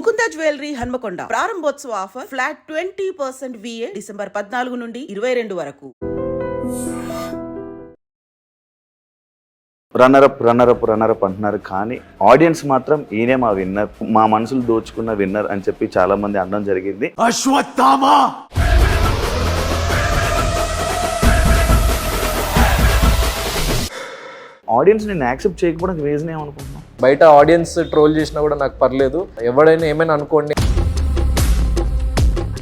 Mukunda jewellery Hanamkonda ప్రారంభోత్సవ offer flat 20% VA December 14 నుండి 22 వరకు. రన్నరప్ అంటున్నారు, కానీ ఆడియన్స్ మాత్రం ఈయనే మా విన్నర్, మా మనసులు దోచుకున్న విన్నర్ అని చెప్పి చాలా మంది అనడం జరిగింది. అశ్వత్థామ ఆడియన్స్ నేను యాక్సెప్ట్ చేయకపోవడానికి రీజన్ ఏమనుకుంటున్నాను? బయట ఆడియన్స్ ట్రోల్ చేసినా కూడా నాకు పర్లేదు, ఎవడైనా ఏమైనా అనుకోండి.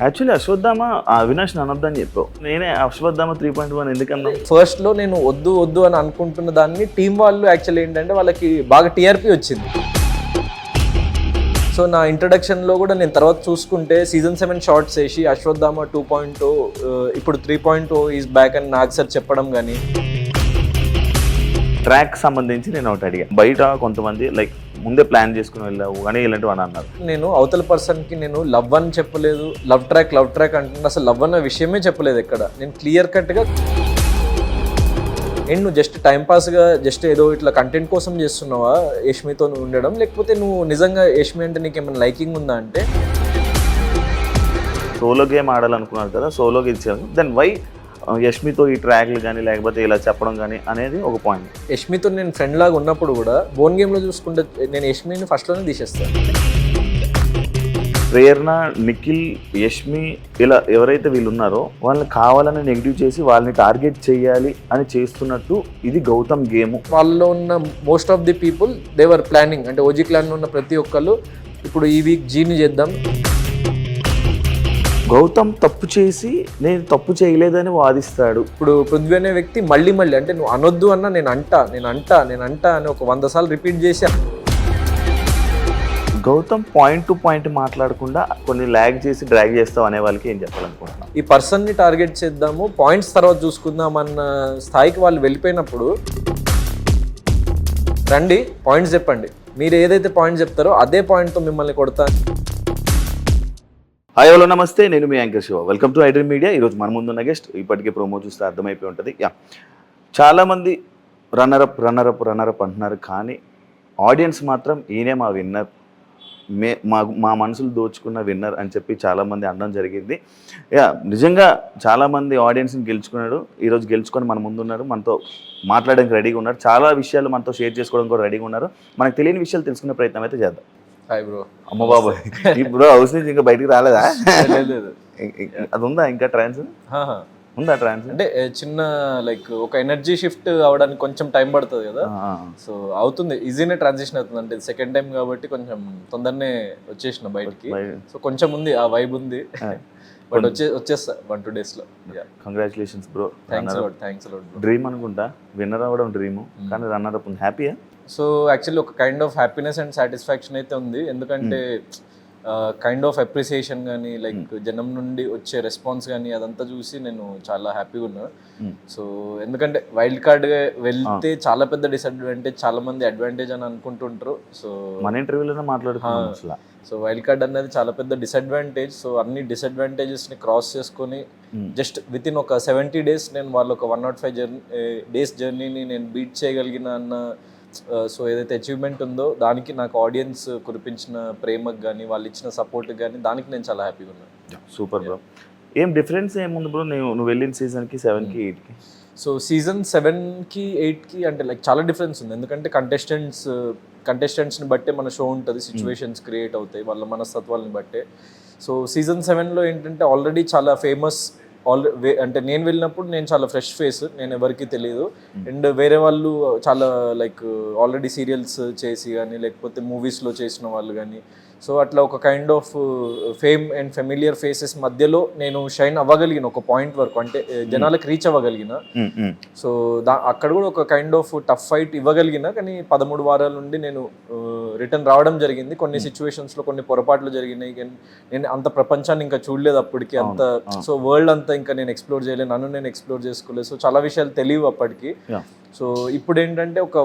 యాక్చువల్లీ అశ్వత్థామ అవినాష్ అనొద్దని చెప్పావు, నేనే అశ్వత్థామ 3.1 ఎందుకన్నా. ఫస్ట్ లో నేను వద్దు అని అనుకుంటున్న దాన్ని టీం వాళ్ళు యాక్చువల్లీ ఏంటంటే వాళ్ళకి బాగా టీఆర్పీ వచ్చింది. సో నా ఇంట్రడక్షన్లో కూడా నేను తర్వాత చూసుకుంటే సీజన్ 7 షార్ట్స్ వేసి అశ్వత్థామ 2.0 ఇప్పుడు 3.0 ఈజ్ బ్యాక్ అని నాకు సార్ చెప్పడం. కానీ ట్రాక్ సంబంధించి నేను ఒకటి అడిగా, బయట కొంతమంది లైక్ ముందే ప్లాన్ చేసుకుని వెళ్ళావు కానీ ఇలాంటివి అని అన్నారు. నేను అవతల పర్సన్కి నేను లవ్ అని చెప్పలేదు, లవ్ ట్రాక్ అంటున్నా, అసలు లవ్ అన్న విషయమే చెప్పలేదు ఎక్కడ. నేను క్లియర్ కట్గా నువ్వు జస్ట్ టైంపాస్గా జస్ట్ ఏదో ఇట్లా కంటెంట్ కోసం చేస్తున్నావా యష్మితో ఉండడం, లేకపోతే నువ్వు నిజంగా యష్మి అంటే నీకు ఏమైనా లైకింగ్ ఉందా అంటే. సోలో గేమ్ ఆడాలనుకున్నారు కదా, సోలోకి ఇచ్చారు, దెన్ వై యష్మితో ఈ ట్రాక్లు కానీ లేకపోతే ఇలా చెప్పడం కానీ అనేది ఒక పాయింట్. యష్మితో నేను ఫ్రెండ్ లాగా ఉన్నప్పుడు కూడా బోన్ గేమ్లో చూసుకుంటే నేను యష్మిని ఫస్ట్లోనే తీసేస్తాను. ప్రేరణ, నిఖిల్, యష్మి ఇలా ఎవరైతే వీళ్ళు ఉన్నారో వాళ్ళని కావాలని నెగిటివ్ చేసి వాళ్ళని టార్గెట్ చేయాలి అని చేస్తున్నట్టు ఇది గౌతమ్ గేమ్. వాళ్ళలో ఉన్న most of the people their planning, అంటే ఓజీ క్లాన్లో ఉన్న ప్రతి ఒక్కళ్ళు ఇప్పుడు ఈ వీక్ జీని చేద్దాం. గౌతమ్ తప్పు చేసి నేను తప్పు చేయలేదని వాదిస్తాడు. ఇప్పుడు పృథ్వీ అనే వ్యక్తి మళ్ళీ అంటే నువ్వు అనొద్దు అన్న నేను అంటా అని ఒక 100 సార్లు రిపీట్ చేసి, గౌతమ్ పాయింట్ టు పాయింట్ మాట్లాడకుండా కొన్ని ల్యాగ్ చేసి డ్రాగ్ చేస్తావు అనే వాళ్ళకి ఏం చెప్పాలనుకుంటున్నాను? ఈ పర్సన్ని టార్గెట్ చేద్దాము, పాయింట్స్ తర్వాత చూసుకుందాం అన్న స్థాయికి వాళ్ళు వెళ్ళిపోయినప్పుడు రండి పాయింట్స్ చెప్పండి, మీరు ఏదైతే పాయింట్ చెప్తారో అదే పాయింట్తో మిమ్మల్ని కొడతా. హాయ్ హలో నమస్తే, నేను మీ anchor Shiva. Welcome to iDream media. ఈరోజు మన ముందున్న గెస్ట్ ఇప్పటికే ప్రోమో చూస్తే అర్థమైపోయి ఉంటుంది. చాలామంది రన్నరప్ అంటున్నారు, కానీ ఆడియన్స్ మాత్రం ఈయనే మా విన్నర్, మా మనసులు దోచుకున్న విన్నర్ అని చెప్పి చాలామంది అనడం జరిగింది. నిజంగా చాలామంది ఆడియన్స్ని గెలుచుకున్నాడు, ఈరోజు గెలుచుకొని మన ముందున్నారు, మనతో మాట్లాడడానికి రెడీగా ఉన్నారు, చాలా విషయాలు మనతో షేర్ చేసుకోవడం కూడా రెడీగా ఉన్నారు. మనకు తెలియని విషయాలు తెలుసుకునే ప్రయత్నం అయితే చేద్దాం. Hi bro. అమ్మ బాబు, ఇప్పుడు హౌస్ నుంచి ఇంకా బయటికి రాలేదా? అది ఉందా ఇంకా ట్రాన్స్? ఉందా ట్రాన్స్? అంటే చిన్న లైక్ ఒక ఎనర్జీ షిఫ్ట్ అవడానికి కొంచెం టైం పడుతుంది కదా, సో అవుతుంది, ఈజీనే ట్రాన్సిషన్ అవుతుంది. అంటే సెకండ్ టైం కాబట్టి కొంచెం తొందరనే వచ్చేసిన బయటికి, సో కొంచెం ఉంది ఆ వైబ్ ఉంది, బట్ వచ్చేస్తా 1-2 daysలో. Congratulations bro. Thanks bro. Dream అనుకుంటా విన్నర్ అవ్వడం డ్రీమ్, కానీ రన్నర్ అప్ హ్యాపీయా? సో యాక్చువల్లీ ఒక kind of happiness and satisfaction అయితే ఉంది, ఎందుకంటే కైండ్ ఆఫ్ అప్రిసియేషన్ కానీ లైక్ జనం నుండి వచ్చే రెస్పాన్స్ కానీ అదంతా చూసి నేను చాలా హ్యాపీగా ఉన్నా. సో ఎందుకంటే వైల్డ్ కార్డ్ వెళ్తే చాలా పెద్ద డిసడ్వాంటేజ్, చాలా మంది అడ్వాంటేజ్ అని అనుకుంటుంటారు. సో మన ఇంటర్వ్యూలోనే మాట్లాడుతున్నాం, సో వైల్డ్ కార్డ్ అనేది చాలా పెద్ద డిసడ్వాంటేజ్. సో అన్ని డిసడ్వాంటేజెస్ని క్రాస్ చేసుకొని జస్ట్ విత్ ఇన్ ఒక 70 days నేను వాళ్ళు ఒక 105 days జర్నీని నేను బీట్ చేయగలిగిన అన్న సో ఏదైతే అచీవ్మెంట్ ఉందో దానికి నాకు ఆడియన్స్ కురిపించిన ప్రేమకు కానీ వాళ్ళు ఇచ్చిన సపోర్ట్కి కానీ దానికి నేను చాలా హ్యాపీగా ఉన్నాను. Super bro. ఏం డిఫరెన్స్ ఏముంది బ్రో నువ్వు వెళ్ళిన సీజన్కి 7కి 8కి? సో సీజన్ 7కి 8కి అంటే లైక్ చాలా డిఫరెన్స్ ఉంది, ఎందుకంటే కంటెస్టెంట్స్ని బట్టే మన షో ఉంటుంది, సిచ్యువేషన్స్ క్రియేట్ అవుతాయి వాళ్ళ మనస్తత్వాలని బట్టే. సో సీజన్ 7లో ఏంటంటే ఆల్రెడీ చాలా ఫేమస్, అంటే నేను వెళ్ళినప్పుడు నేను చాలా ఫ్రెష్ ఫేస్, నేను ఎవరికి తెలియదు, అండ్ వేరే వాళ్ళు చాలా లైక్ ఆల్రెడీ సీరియల్స్ చేసి కానీ లేకపోతే మూవీస్లో చేసిన వాళ్ళు కానీ, సో అట్లా ఒక kind of fame and familiar faces మధ్యలో నేను షైన్ అవ్వగలిగిన ఒక పాయింట్ వరకు, అంటే జనాలకు రీచ్ అవ్వగలిగిన. సో అక్కడ కూడా ఒక కైండ్ ఆఫ్ టఫ్ ఫైట్ ఇవ్వగలిగిన, కానీ 13 వారాల నుండి నేను రిటర్న్ రావడం జరిగింది. కొన్ని సిచ్యువేషన్స్లో కొన్ని పొరపాట్లు జరిగినాయి, కానీ నేను అంత ప్రపంచాన్ని ఇంకా చూడలేదు అప్పటికి, అంత సో వరల్డ్ అంతా ఇంకా నేను ఎక్స్ప్లోర్ చేయలేదు, నన్ను నేను ఎక్స్ప్లోర్ చేసుకోలేదు, సో చాలా విషయాలు తెలియవు అప్పటికి. సో ఇప్పుడు ఏంటంటే ఒక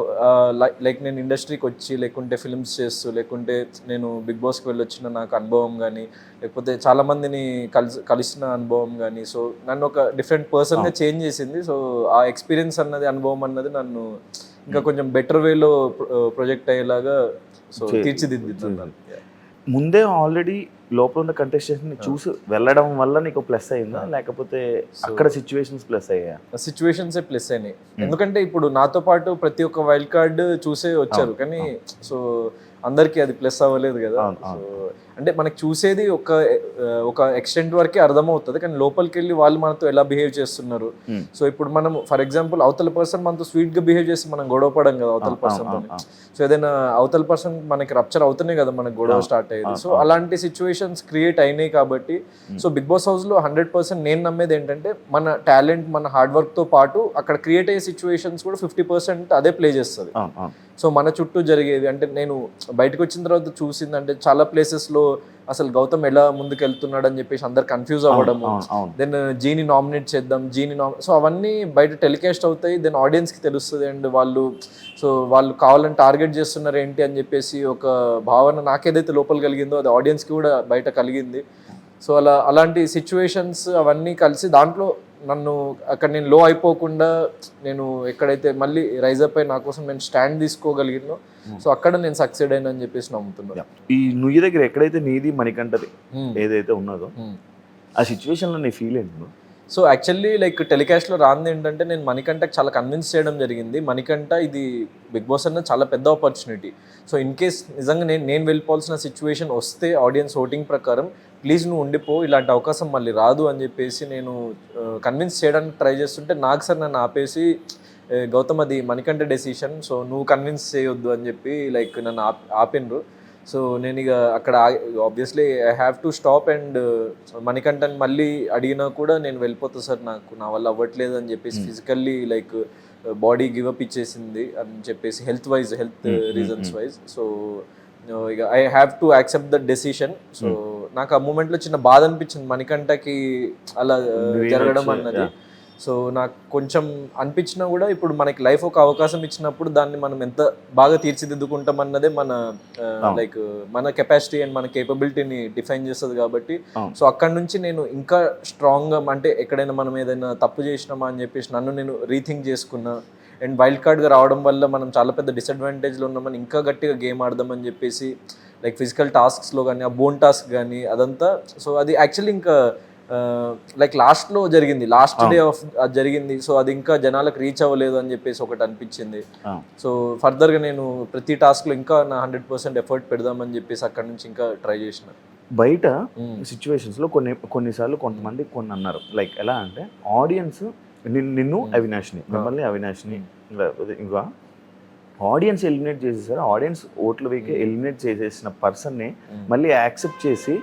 లైక్ నేను ఇండస్ట్రీకి వచ్చి లేకుంటే ఫిల్మ్స్ చేస్తూ లేకుంటే నేను బిగ్ బాస్కి వెళ్ళి వచ్చిన నాకు అనుభవం కానీ లేకపోతే చాలామందిని కలిసిన అనుభవం కానీ, సో నన్ను ఒక డిఫరెంట్ పర్సన్గా చేంజ్ చేసింది. సో ఆ ఎక్స్పీరియన్స్ అన్నది, అనుభవం అన్నది నన్ను ఇంకా కొంచెం బెటర్ వేలో ప్రొజెక్ట్ అయ్యేలాగా సో తీర్చిదిద్దుతున్నాను. ముందే ఆల్రెడీ లోపల ఉన్న కంటెస్టెంట్స్ ని చూసి వెళ్ళడం వల్ల నీకు ప్లస్ అయిందా లేకపోతే అక్కడ సిచ్యువేషన్స్ ప్లస్ అయ్యా? సిచ్యువేషన్స్ ప్లస్ అయినాయి, ఎందుకంటే ఇప్పుడు నాతో పాటు ప్రతి ఒక్క వైల్డ్ కార్డ్ చూసే వచ్చారు, కానీ సో అందరికీ అది ప్లస్ అవ్వలేదు కదా. సో అంటే మనకి చూసేది ఒక ఎక్స్టెంట్ వరకే అర్థమవుతుంది, కానీ లోపలికి వెళ్ళి వాళ్ళు మనతో ఎలా బిహేవ్ చేస్తున్నారు. సో ఇప్పుడు మనం ఫర్ ఎగ్జాంపుల్ అవతల పర్సన్ మనతో స్వీట్ గా బిహేవ్ చేసి మనం గొడవ పడం కదా అవతల పర్సన్ తో. సో ఏదైనా అవతల పర్సన్ మనకి రప్చర్ అవుతున్నాయి కదా మనకి గొడవ స్టార్ట్ అయ్యేది. సో అలాంటి సిచ్యువేషన్స్ క్రియేట్ అయినాయి కాబట్టి సో బిగ్ బాస్ హౌస్ లో 100% నేను నమ్మేది ఏంటంటే మన టాలెంట్ మన హార్డ్ వర్క్ తో పాటు అక్కడ క్రియేట్ అయ్యే సిచ్యువేషన్స్ కూడా 50% అదే ప్లే చేస్తుంది. సో మన చుట్టూ జరిగేవి అంటే నేను బయటకు వచ్చిన తర్వాత చూసింది అంటే చాలా ప్లేసెస్లో అసలు గౌతమ్ ఎలా ముందుకు వెళ్తున్నాడు అని చెప్పేసి అందరు కన్ఫ్యూజ్ అవ్వడము. దెన్ జీని నామినేట్ చేద్దాం, సో అవన్నీ బయట టెలికాస్ట్ అవుతాయి, దెన్ ఆడియన్స్కి తెలుస్తుంది. అండ్ వాళ్ళు కావాలని టార్గెట్ చేస్తున్నారు ఏంటి అని చెప్పేసి ఒక భావన నాకేదైతే లోపల కలిగిందో అది ఆడియన్స్కి కూడా బయట కలిగింది. సో అలాంటి సిచ్యువేషన్స్ అవన్నీ కలిసి దాంట్లో నన్ను అక్కడ నేను లో అయిపోకుండా నేను ఎక్కడైతే మళ్ళీ రైజ్ అప్ అయి నా కోసం నేను స్టాండ్ తీసుకోగలిగినో సో అక్కడ నేను సక్సెడ్ అయినా అని చెప్పేసి నమ్ముతున్నాను. ఈ నుయ్యి దగ్గర ఎక్కడైతే నీది మణికంఠది ఏదైతే ఉన్నదో ఆ సిచ్యువేషన్లో నీ ఫీల్ ఏంటి? సో యాక్చువల్లీ లైక్ టెలికాస్ట్లో రాంది ఏంటంటే నేను మణికంఠకి చాలా కన్విన్స్ చేయడం జరిగింది. మణికంఠ ఇది బిగ్ బాస్ అన్న చాలా పెద్ద ఆపర్చునిటీ. సో ఇన్ కేస్ నిజంగా నేను వెళ్ళిపోవాల్సిన సిచ్యువేషన్ వస్తే ఆడియన్స్ ఓటింగ్ ప్రకారం ప్లీజ్ నువ్వు ఉండిపో, ఇలాంటి అవకాశం మళ్ళీ రాదు అని చెప్పేసి నేను కన్విన్స్ చేయడానికి ట్రై చేస్తుంటే నాకు సార్ నన్ను ఆపేసి గౌతమ్ అది మణికంఠ డెసిషన్, సో నువ్వు కన్విన్స్ చేయొద్దు అని చెప్పి లైక్ నన్ను ఆపినరు. సో నేను ఇక అక్కడ obviously I have to stop. And మణికంఠని మళ్ళీ అడిగినా కూడా నేను వెళ్ళిపోతా సార్, నా వల్ల అవ్వట్లేదు అని చెప్పేసి ఫిజికల్లీ లైక్ బాడీ గివప్ ఇచ్చేసింది అని చెప్పేసి హెల్త్ రీజన్స్ వైజ్. సో ఇక I have to accept the decision. So నాకు ఆ మూమెంట్లో చిన్న బాధ అనిపించింది మణికంఠకి అలా జరగడం అన్నది. సో నాకు కొంచెం అనిపించినా కూడా ఇప్పుడు మనకి లైఫ్ ఒక అవకాశం ఇచ్చినప్పుడు దాన్ని మనం ఎంత బాగా తీర్చిదిద్దుకుంటాం అన్నదే మన లైక్ మన కెపాసిటీ అండ్ మన కేపబిలిటీని డిఫైన్ చేస్తుంది కాబట్టి సో అక్కడ నుంచి నేను ఇంకా స్ట్రాంగ్గా అంటే ఎక్కడైనా మనం ఏదైనా తప్పు చేసినామా అని చెప్పేసి నన్ను నేను రీథింక్ చేసుకున్నా. అండ్ వైల్డ్ కార్డ్గా రావడం వల్ల మనం చాలా పెద్ద డిసడ్వాంటేజ్లో ఉన్నామని ఇంకా గట్టిగా గేమ్ ఆడదామని చెప్పేసి లైక్ ఫిజికల్ టాస్క్స్లో కానీ ఆ బోన్ టాస్క్ కానీ అదంతా. సో అది యాక్చువల్లీ ఇంకా లైక్ లాస్ట్లో జరిగింది, లాస్ట్ డే ఆఫ్ అది జరిగింది. సో అది ఇంకా జనాలకు రీచ్ అవ్వలేదు అని చెప్పేసి ఒకటి అనిపించింది. సో ఫర్దర్గా నేను ప్రతి టాస్క్లో ఇంకా నా 100% ఎఫర్ట్ పెడదామని చెప్పేసి అక్కడ నుంచి ఇంకా ట్రై చేసిన. బయట సిచ్యువేషన్స్లో కొన్నిసార్లు కొంతమంది కొన్ని అన్నారు లైక్ ఎలా అంటే ఆడియన్స్ నిన్ను అవినాష్ని మిమ్మల్ని అవినాష్ని ఇంకా ఆడియన్స్ ఎలిమినేట్ చేసేసారు, ఆడియన్స్ ఓట్ల వేకే ఎలిమినేట్ చేసేసిన పర్సన్ని మళ్ళీ యాక్సెప్ట్ చేసి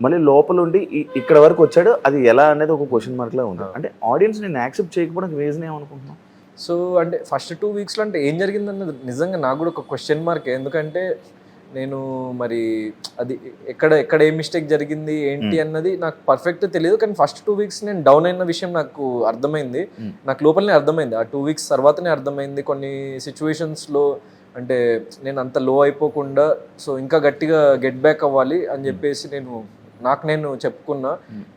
మళ్ళీ లోపల ఉండి ఇక్కడ వరకు వచ్చాడు, అది ఎలా అనేది ఒక క్వశ్చన్ మార్క్లా ఉంది. అంటే ఆడియన్స్ నేను యాక్సెప్ట్ చేయకపోవడానికి రీజన్ ఏమనుకుంటున్నాను? సో అంటే ఫస్ట్ 2 వీక్స్లో అంటే ఏం జరిగిందన్నది నిజంగా నాకు కూడా ఒక క్వశ్చన్ మార్క్. ఎందుకంటే నేను మరి అది ఎక్కడ ఏ మిస్టేక్ జరిగింది ఏంటి అన్నది నాకు పర్ఫెక్ట్ తెలియదు, కానీ ఫస్ట్ 2 వీక్స్ నేను డౌన్ అయిన విషయం నాకు అర్థమైంది, నాకు లోపలనే అర్థమైంది. ఆ 2 వీక్స్ తర్వాతనే అర్థమైంది కొన్ని సిచ్యువేషన్స్లో అంటే నేను అంత లో అయిపోకుండా సో ఇంకా గట్టిగా గెట్ బ్యాక్ అవ్వాలి అని చెప్పేసి నేను చెప్పుకున్నా.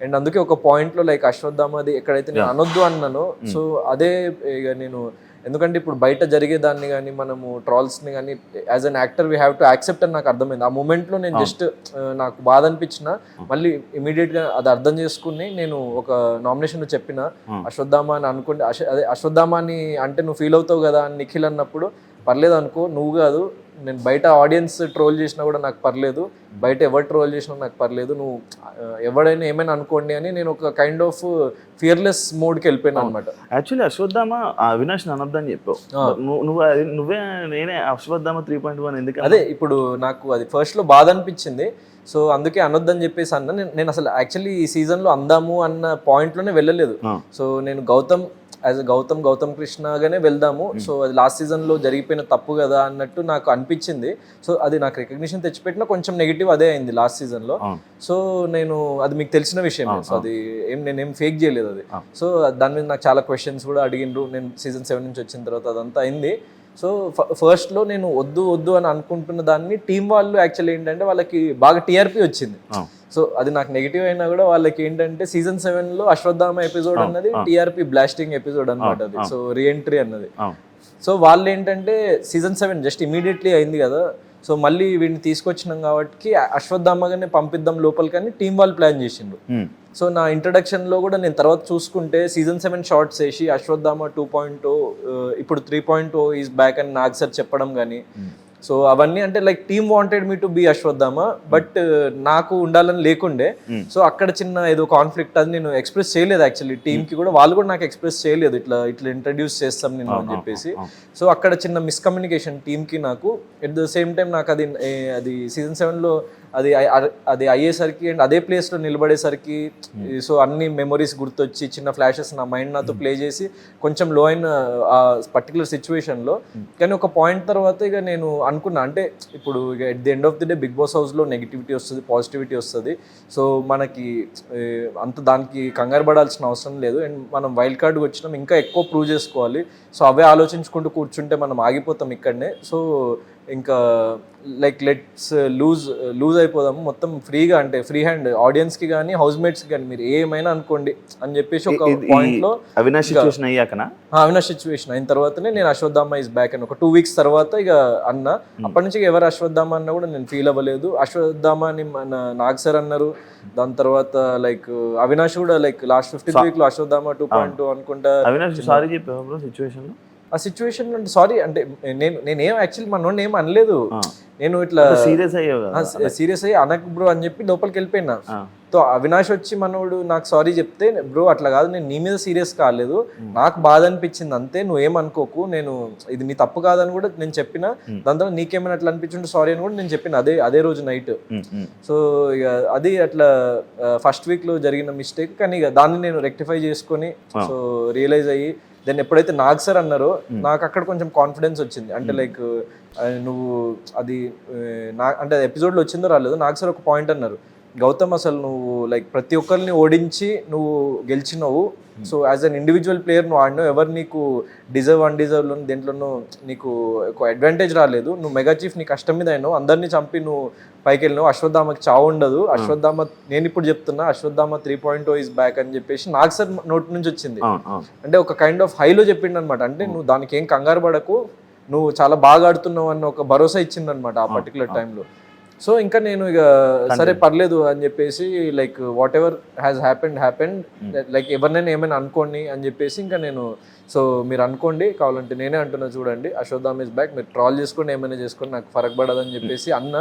అండ్ అందుకే ఒక పాయింట్లో లైక్ అశ్వత్థామది ఎక్కడైతే నేను అనొద్దు అన్నానో సో అదే ఇక నేను ఎందుకంటే ఇప్పుడు బయట జరిగేదాన్ని కానీ మనము ట్రాల్స్ని కానీ as an actor we have to accept అని నాకు అర్థమైంది. ఆ మూమెంట్లో నేను జస్ట్ నాకు బాధ అనిపించిన మళ్ళీ ఇమీడియట్గా అది అర్థం చేసుకుని నేను ఒక నామినేషన్లో చెప్పిన అశ్వత్థామ అని అనుకుంటే అదే అశ్వత్థామ అని అంటే నువ్వు ఫీల్ అవుతావు కదా అని నిఖిల్ అన్నప్పుడు పర్లేదు అనుకో, నువ్వు కాదు నేను బయట ఆడియన్స్ ట్రోల్ చేసినా కూడా నాకు పర్లేదు, బయట ఎవరు ట్రోల్ చేసినా నాకు పర్లేదు, నువ్వు ఎవడైనా ఏమైనా అనుకోండి అని నేను ఒక కైండ్ ఆఫ్ ఫియర్లెస్ మోడ్కి వెళ్ళిపోయాను అనమాట. యాక్చువల్లీ అశ్వత్థామ అవినాష్ అనొద్దని చెప్పావు, నువ్వే నేనే అశ్వత్థామ 3.1 ఎందుకు అదే ఇప్పుడు నాకు అది ఫస్ట్లో బాధ అనిపించింది. సో అందుకే అనొద్దని చెప్పేసి అన్న నేను అసలు యాక్చువల్లీ ఈ సీజన్లో అందాము అన్న పాయింట్లోనే వెళ్ళలేదు. సో నేను గౌతమ్ కృష్ణగానే వెళ్దాము, సో అది లాస్ట్ సీజన్లో జరిగిపోయిన తప్పు కదా అన్నట్టు నాకు అనిపించింది. సో అది నాకు రికగ్నిషన్ తెచ్చిపెట్టిన కొంచెం నెగిటివ్ అదే అయింది లాస్ట్ సీజన్లో. సో నేను అది మీకు తెలిసిన విషయం, సో అది నేనేం ఫేక్ చేయలేదు అది. సో దాని మీద నాకు చాలా క్వశ్చన్స్ కూడా అడిగిండ్రు నేను సీజన్ 7 నుంచి వచ్చిన తర్వాత, అదంతా అయింది. సో ఫస్ట్లో నేను వద్దు అని అనుకుంటున్న దాన్ని టీం వాళ్ళు యాక్చువల్లీ ఏంటంటే వాళ్ళకి బాగా టీఆర్పీ వచ్చింది. సో అది నాకు నెగిటివ్ అయినా కూడా వాళ్ళకి ఏంటంటే సీజన్ 7లో అశ్వత్థామ ఎపిసోడ్ అన్నది టీఆర్పీ బ్లాస్టింగ్ ఎపిసోడ్ అనమాట అది, సో రీఎంట్రీ అన్నది. సో వాళ్ళు ఏంటంటే సీజన్ 7 జస్ట్ ఇమీడియట్లీ అయింది కదా, సో మళ్ళీ వీడిని తీసుకొచ్చినాం కాబట్టి అశ్వత్థామగానే పంపిద్దాం లోపల కానీ టీం వాళ్ళు ప్లాన్ చేసిండ్రు. సో నా ఇంట్రడక్షన్లో కూడా నేను తర్వాత చూసుకుంటే సీజన్ 7 షార్ట్స్ వేసి అశ్వత్థామ 2.0 ఇప్పుడు 3.0 ఈజ్ బ్యాక్ అని నాకు సార్ చెప్పడం కానీ, సో అవన్నీ అంటే like team wanted me to be Ashwatthama, but నాకు ఉండాలని లేకుండే. సో అక్కడ చిన్న ఏదో కాన్ఫ్లిక్ట్ అది నేను ఎక్స్ప్రెస్ చేయలేదు యాక్చువల్లీ టీమ్కి కూడా, వాళ్ళు కూడా నాకు ఎక్స్ప్రెస్ చేయలేదు ఇట్లా ఇంట్రడ్యూస్ చేస్తాం నేను అని చెప్పేసి. సో అక్కడ చిన్న మిస్కమ్యూనికేషన్ టీమ్కి నాకు. ఎట్ ద సేమ్ టైం నాకు అది సీజన్ 7లో అది అయ్యేసరికి అండ్ అదే ప్లేస్లో నిలబడేసరికి సో అన్ని మెమొరీస్ గుర్తొచ్చి చిన్న ఫ్లాషెస్ నా మైండ్ నాతో ప్లే చేసి కొంచెం లో అయిన ఆ పర్టికులర్ సిచ్యువేషన్లో. కానీ ఒక పాయింట్ తర్వాత ఇక నేను అనుకున్నా అంటే ఇప్పుడు ఇక at the end of the day big boss హౌస్లో నెగిటివిటీ వస్తుంది, పాజిటివిటీ వస్తుంది. సో మనకి అంత దానికి కంగారు పడాల్సిన అవసరం లేదు. అండ్ మనం వైల్డ్ కార్డ్కి వచ్చినాం, ఇంకా ఎక్కువ ప్రూవ్ చేసుకోవాలి. సో అవే ఆలోచించుకుంటూ కూర్చుంటే మనం ఆగిపోతాం ఇక్కడనే. సో ఇంకా లైక్ లెట్స్ లూజ్ అయిపోదాము మొత్తం ఫ్రీగా, అంటే ఫ్రీ హ్యాండ్ ఆడియన్స్కి కానీ హౌస్ మేట్స్కి కానీ మీరు ఏమైనా అనుకోండి అని చెప్పేసి ఒక పాయింట్లో అవినాష్ సిచ్యువేషన్ అయ్యాకనా, అవినాష్ సిచ్యువేషన్ అయిన తర్వాతనే నేను అశ్వత్థామ ఇస్ బ్యాక్ అని ఒక 2 weeks తర్వాత ఇక అన్న. అప్పటి నుంచి ఎవరు అశ్వత్థామ అన్నా కూడా నేను ఫీల్ అవ్వలేదు. అశ్వత్థామ అని మన నాగ్ సార్ అన్నారు. దాని తర్వాత లైక్ అవినాష్ కూడా లైక్ లాస్ట్ 15th week లో అశ్వత్థామ 2.2 అనుకుంటా. అవినాష్ సారీ చెప్పావు సిచ్యువేషన్ లో? ఆ సిచ్యువేషన్ అంటే సారీ అంటే నేనేం యాక్చువల్లీ మనోడిని ఏం అనలేదు. నేను ఇట్లా సీరియస్ అయ్యి అనక్ బ్రో అని చెప్పి లోపలికి వెళ్ళిపోయినా. సో అవినాష్ వచ్చి మనోడు నాకు సారీ చెప్తే, బ్రో అట్లా కాదు, నేను నీ మీద సీరియస్ కాలేదు, నాకు బాధ అనిపించింది అంతే, నువ్వేమనుకోకు, నేను ఇది నీ తప్పు కాదని కూడా నేను చెప్పిన. దాని తర్వాత నీకేమైనా అట్లా అనిపించుంటే సారీ అని కూడా నేను చెప్పిన అదే రోజు నైట్. సో ఇక అది అట్లా ఫస్ట్ వీక్లో జరిగిన మిస్టేక్. కానీ ఇక దాన్ని నేను రెక్టిఫై చేసుకొని సో రియలైజ్ అయ్యి దెన్ ఎప్పుడైతే నాగ్ సార్ అన్నారో నాకు అక్కడ కొంచెం కాన్ఫిడెన్స్ వచ్చింది. అంటే లైక్ నువ్వు అది అంటే ఎపిసోడ్లో వచ్చిందో రాలేదు, నాగ్ సార్ ఒక పాయింట్ అన్నారు, గౌతమ్ అసలు నువ్వు లైక్ ప్రతి ఒక్కరిని ఓడించి నువ్వు గెలిచినావు. So as an individual player నువ్వు ఆడినావు, ఎవరు నీకు అన్డిజర్వ్లో దేంట్లోనూ నీకు ఒక అడ్వాంటేజ్ రాలేదు. నువ్వు మెగా చీఫ్ నీ కష్టం మీద అయినావు, అందరినీ చంపి నువ్వు పైకి వెళ్ళినావు. అశ్వత్థామకి చావు ఉండదు. అశ్వత్థామ నేను ఇప్పుడు చెప్తున్నా అశ్వత్థామ 3.0 ఈజ్ బ్యాక్ అని చెప్పేసి నాగ్ సార్ నోట్ నుంచి వచ్చింది. అంటే ఒక కైండ్ ఆఫ్ హైలో చెప్పిండు అనమాట. అంటే నువ్వు దానికి ఏం కంగారు పడకు, నువ్వు చాలా బాగా ఆడుతున్నావు అన్న ఒక భరోసా ఇచ్చిందనమాట ఆ పర్టికులర్ టైంలో. సో ఇంకా నేను ఇక సరే పర్లేదు అని చెప్పేసి like what ever has happened like ఎవరినైనా ఏమైనా అనుకోండి అని చెప్పేసి ఇంకా నేను సో మీరు అనుకోండి కావాలంటే నేనే అంటున్నా చూడండి అశ్వత్థామ ఇస్ బ్యాక్, మీరు ట్రాల్ చేసుకోండి ఏమైనా చేసుకోండి నాకు ఫరక్ పడదని చెప్పేసి అన్న.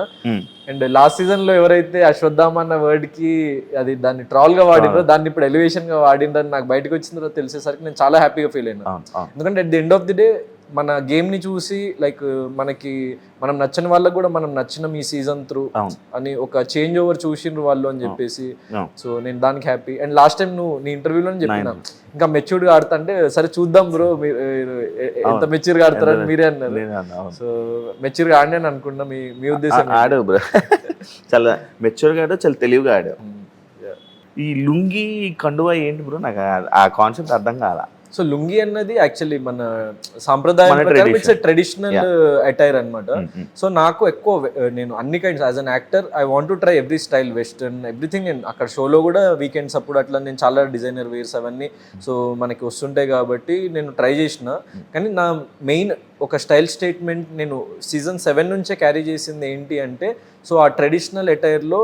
అండ్ లాస్ట్ సీజన్లో ఎవరైతే అశ్వత్థామ అన్న వర్డ్కి అది దాన్ని ట్రాల్గా వాడినో దాన్ని ఇప్పుడు ఎలివేషన్గా వాడిందని నాకు బయటకు వచ్చిన తర్వాత తెలిసేసరికి నేను చాలా హ్యాపీగా ఫీల్ అయినా. ఎందుకంటే at the end of the day మన గేమ్ని చూసి లైక్ మనం నచ్చని వాళ్ళకు కూడా మనం నచ్చిన మీ సీజన్ త్రూ అని ఒక చేంజ్ ఓవర్ చూసిండ్రు వాళ్ళు అని చెప్పేసి. సో నేను దానికి హ్యాపీ. అండ్ లాస్ట్ టైం నువ్వు నీ ఇంటర్వ్యూలో చెప్పినా ఇంకా మెచ్యూర్డ్గా ఆడతా అంటే సరే చూద్దాం బ్రో మీరు ఎంత మెచ్యూర్గా ఆడతారని మీరే అన్నారు. సో మెచ్యూర్గా ఆడినాను అనుకున్నా మీ ఉద్దేశం. ఆడావు బ్రో, చాలా మెచ్యూర్గా ఆడావు, చాలా తెలివిగా ఆడావు. ఈ లుంగి కండువా ఏంటి బ్రో, నాకు ఆ కాన్సెప్ట్ అర్థం కాలా. సో లుంగి అన్నది యాక్చువల్లీ మన సాంప్రదాయం ఇట్స్ ట్రెడిషనల్ అటైర్ అనమాట. సో నాకు ఎక్కువ నేను అన్ని kinds as an actor I want to try every style, western everything. నేను అక్కడ షోలో కూడా వీకెండ్స్ అప్పుడు అట్లా నేను చాలా డిజైనర్ వేర్స్ అవన్నీ సో మనకి వస్తుంటాయి కాబట్టి నేను ట్రై చేసిన. కానీ నా మెయిన్ ఒక స్టైల్ స్టేట్మెంట్ నేను సీజన్ 7 నుంచే క్యారీ చేసింది ఏంటి అంటే సో ఆ ట్రెడిషనల్ అటైర్లో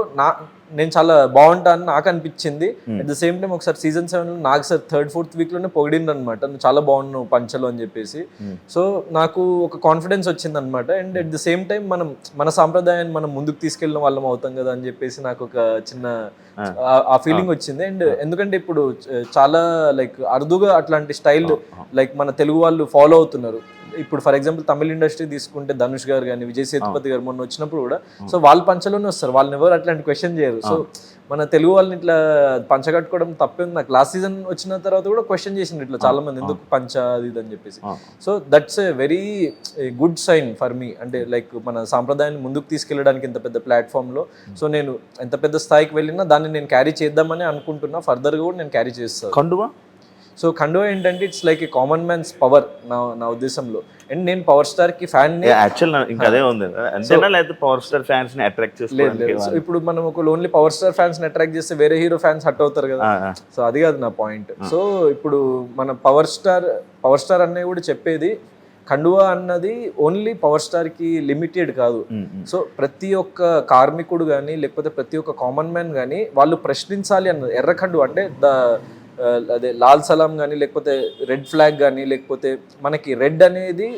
నేను చాలా బాగుంటా అని నాకు అనిపించింది. అట్ ద సేమ్ టైం ఒకసారి సీజన్ 7లో నాకు సార్ 3rd 4th వీక్లోనే పొగిడింది అనమాట, నువ్వు చాలా బాగున్నావు పంచలో అని చెప్పేసి. సో నాకు ఒక కాన్ఫిడెన్స్ వచ్చింది అనమాట. And at the same time మన సాంప్రదాయాన్ని మనం ముందుకు తీసుకెళ్ళిన వాళ్ళం అవుతాం కదా అని చెప్పేసి నాకు ఒక చిన్న ఆ ఫీలింగ్ వచ్చింది. అండ్ ఎందుకంటే ఇప్పుడు చాలా లైక్ అరుదుగా అట్లాంటి స్టైల్ లైక్ మన తెలుగు వాళ్ళు ఫాలో అవుతున్నారు. ఇప్పుడు ఫర్ ఎగ్జాంపుల్ తమిళ ఇండస్ట్రీ తీసుకుంటే ధనుష్ గారు కానీ విజయ్ సేతుపతి గారు మొన్న వచ్చినప్పుడు కూడా సో వాళ్ళు పంచలోనే వస్తారు, వాళ్ళని ఎవరు అట్లాంటి క్వశ్చన్ చేయరు. సో మన తెలుగు వాళ్ళని ఇట్లా పంచ కట్టుకోవడం తప్పే ఉంది. నాకు లాస్ట్ సీజన్ వచ్చిన తర్వాత కూడా క్వశ్చన్ చేసిండ్రు ఇట్లా చాలా మంది, ఎందుకు పంచ అది ఇది అని చెప్పేసి. So that's a very good sign for me. అంటే లైక్ మన సాంప్రదాయాన్ని ముందుకు తీసుకెళ్ళడానికి ఇంత పెద్ద ప్లాట్ఫామ్లో సో నేను ఎంత పెద్ద స్థాయికి వెళ్ళినా దాన్ని నేను క్యారీ చేద్దామని అనుకుంటున్నా, ఫర్దర్గా కూడా నేను క్యారీ చేస్తాను. కండువా సో కండువా ఏంటంటే it's like a common man's power నా ఉద్దేశంలో. అండ్ నేను పవర్ స్టార్ కి ఫ్యాన్ ఇంకా అదే ఉంది, పవర్ స్టార్ ఫ్యాన్స్ ని అట్రాక్ట్ లేదు. ఇప్పుడు మనం ఒక ఓన్లీ పవర్ స్టార్ ఫ్యాన్స్ ని అట్రాక్ట్ చేస్తే వేరే హీరో ఫ్యాన్స్ హట్ అవుతారు కదా. సో అది కాదు నా పాయింట్. సో ఇప్పుడు మన పవర్ స్టార్ అనే కూడా చెప్పేది కండువా అన్నది ఓన్లీ పవర్ స్టార్కి లిమిటెడ్ కాదు. సో ప్రతి ఒక్క కార్మికుడు కానీ లేకపోతే ప్రతి ఒక్క కామన్ మ్యాన్ కానీ వాళ్ళు ప్రశ్నించాలి అన్నది. ఎర్ర కండువా అంటే అదే లాల్ సలాం కానీ లేకపోతే రెడ్ ఫ్లాగ్ కానీ లేకపోతే మనకి రెడ్ అనేది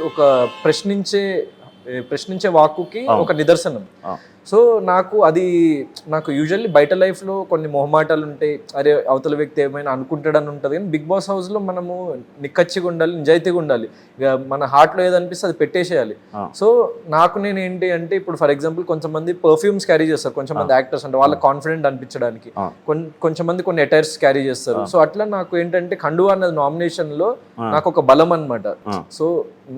ఒక ప్రశ్నించే వాక్కుకి ఒక నిదర్శనం. సో నాకు యూజువల్లీ బయట లైఫ్లో కొన్ని మొహమాటాలు ఉంటాయి, అరే అవతల వ్యక్తి ఏమైనా అనుకుంటాడని ఉంటుంది. కానీ బిగ్ బాస్ హౌస్లో మనము నిక్కచ్చిగా ఉండాలి, నిజాయితీగా ఉండాలి. ఇక మన హార్ట్లో ఏదనిపిస్తే అది పెట్టేసేయాలి. సో నేను ఏంటి అంటే ఇప్పుడు ఫర్ ఎగ్జాంపుల్ కొంతమంది పర్ఫ్యూమ్స్ క్యారీ చేస్తారు, కొంతమంది యాక్టర్స్ అంటే వాళ్ళ కాన్ఫిడెంట్ అనిపించడానికి, కొంతమంది కొన్ని అటైర్స్ క్యారీ చేస్తారు. సో అట్లా నాకు ఏంటంటే కండువా అన్నది నామినేషన్లో నాకు ఒక బలం అనమాట. సో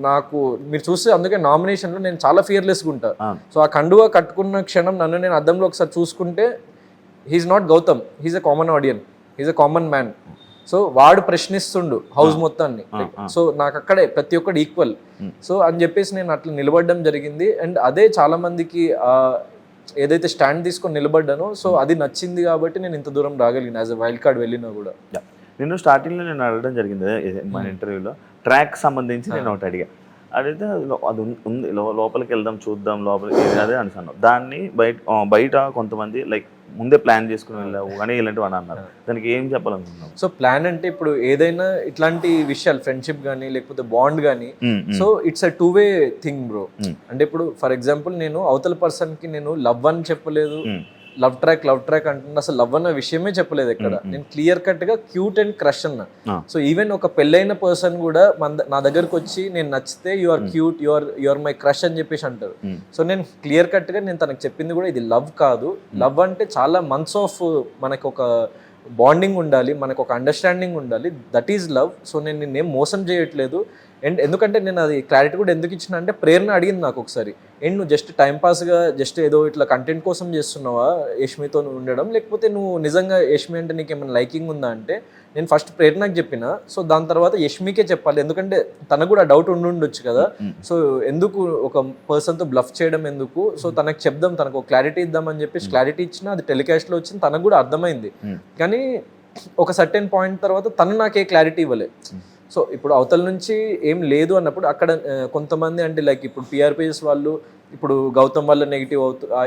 నాకు మీరు చూస్తే అందుకే నామినేషన్లో నేను చాలా ఫియర్లెస్గా ఉంటా. సో ఆ కండువా కట్టుకున్న క్షణం నన్ను నేను అద్దంలో ఒకసారి చూసుకుంటే he's not Gautam, he's a common audience, he's a common man. So వాడు ప్రశ్నిస్తుండు హౌస్ మొత్తాన్ని. సో నాకు అక్కడే ప్రతి ఒక్కటి ఈక్వల్. సో అని చెప్పేసి నేను అట్లా నిలబడడం జరిగింది. అండ్ అదే చాలా మందికి ఏదైతే స్టాండ్ తీసుకొని నిలబడ్డానో సో అది నచ్చింది కాబట్టి నేను ఇంత దూరం రాగలిగిన యాజ్ ఎ వైల్డ్ కార్డ్ వెళ్ళినా కూడా. నేను స్టార్టింగ్లో నేను అడగడం జరిగింది మన ఇంటర్వ్యూలో ట్రాక్ సంబంధించి నేను ఒకటి అడిగితే అది ఉంది లోపలికి వెళ్దాం చూద్దాం లోపలికి అదే అనుకున్నాను. దాన్ని బయట కొంతమంది లైక్ ముందే ప్లాన్ చేసుకుని వెళ్ళావు కానీ ఇలాంటివి అని అన్నారు. దానికి ఏం చెప్పాలనుకున్నావు? సో ప్లాన్ అంటే ఇప్పుడు ఏదైనా ఇట్లాంటి విషయాలు ఫ్రెండ్షిప్ కానీ లేకపోతే బాండ్ కానీ so it's a 2-way thing bro. అంటే ఇప్పుడు ఫర్ ఎగ్జాంపుల్ నేను అవతల పర్సన్కి నేను లవ్ అని చెప్పలేదు, లవ్ ట్రాక్ అంటున్నా, అసలు లవ్ అన్న విషయమే చెప్పలేదు ఎక్కడ. నేను క్లియర్ కట్ గా క్యూట్ అండ్ క్రష్ అన్నా. సో ఈవెన్ ఒక పెళ్ళైన పర్సన్ కూడా నా దగ్గరకు వచ్చి నేను నచ్చితే you are cute, you are my crush అని చెప్పేసి అంటారు. సో నేను క్లియర్ కట్ గా నేను తనకు చెప్పింది కూడా ఇది లవ్ కాదు. లవ్ అంటే చాలా మంత్స్ ఆఫ్ మనకు ఒక బాండింగ్ ఉండాలి, మనకు ఒక అండర్స్టాండింగ్ ఉండాలి, దట్ ఈజ్ లవ్. సో నేను నిన్నేం మోసం చేయట్లేదు. అండ్ ఎందుకంటే నేను అది క్లారిటీ కూడా ఎందుకు ఇచ్చిన అంటే ప్రేరణ అడిగింది నాకు ఒకసారి, ఏంటి నువ్వు జస్ట్ టైంపాస్గా జస్ట్ ఏదో ఇట్లా కంటెంట్ కోసం చేస్తున్నావా యష్మితో ఉండడం, లేకపోతే నువ్వు నిజంగా యష్మి అంటే నీకు ఏమైనా లైకింగ్ ఉందా అంటే నేను ఫస్ట్ ప్రేరణకు చెప్పిన. సో దాని తర్వాత యష్మికే చెప్పాలి, ఎందుకంటే తనకు కూడా డౌట్ ఉండొచ్చు కదా. సో ఎందుకు ఒక పర్సన్తో బ్లఫ్ చేయడం ఎందుకు, సో తనకు చెప్దాం, తనకు ఒక క్లారిటీ ఇద్దామని చెప్పేసి క్లారిటీ ఇచ్చినా అది టెలికాస్ట్లో వచ్చింది, తనకు కూడా అర్థమైంది. కానీ ఒక సర్టెన్ పాయింట్ తర్వాత తను నాకే క్లారిటీ ఇవ్వలేదు. సో ఇప్పుడు అవతల నుంచి ఏం లేదు అన్నప్పుడు అక్కడ కొంతమంది అంటే లైక్ ఇప్పుడు పిఆర్పిఎస్ వాళ్ళు ఇప్పుడు గౌతమ్ వల్ల నెగిటివ్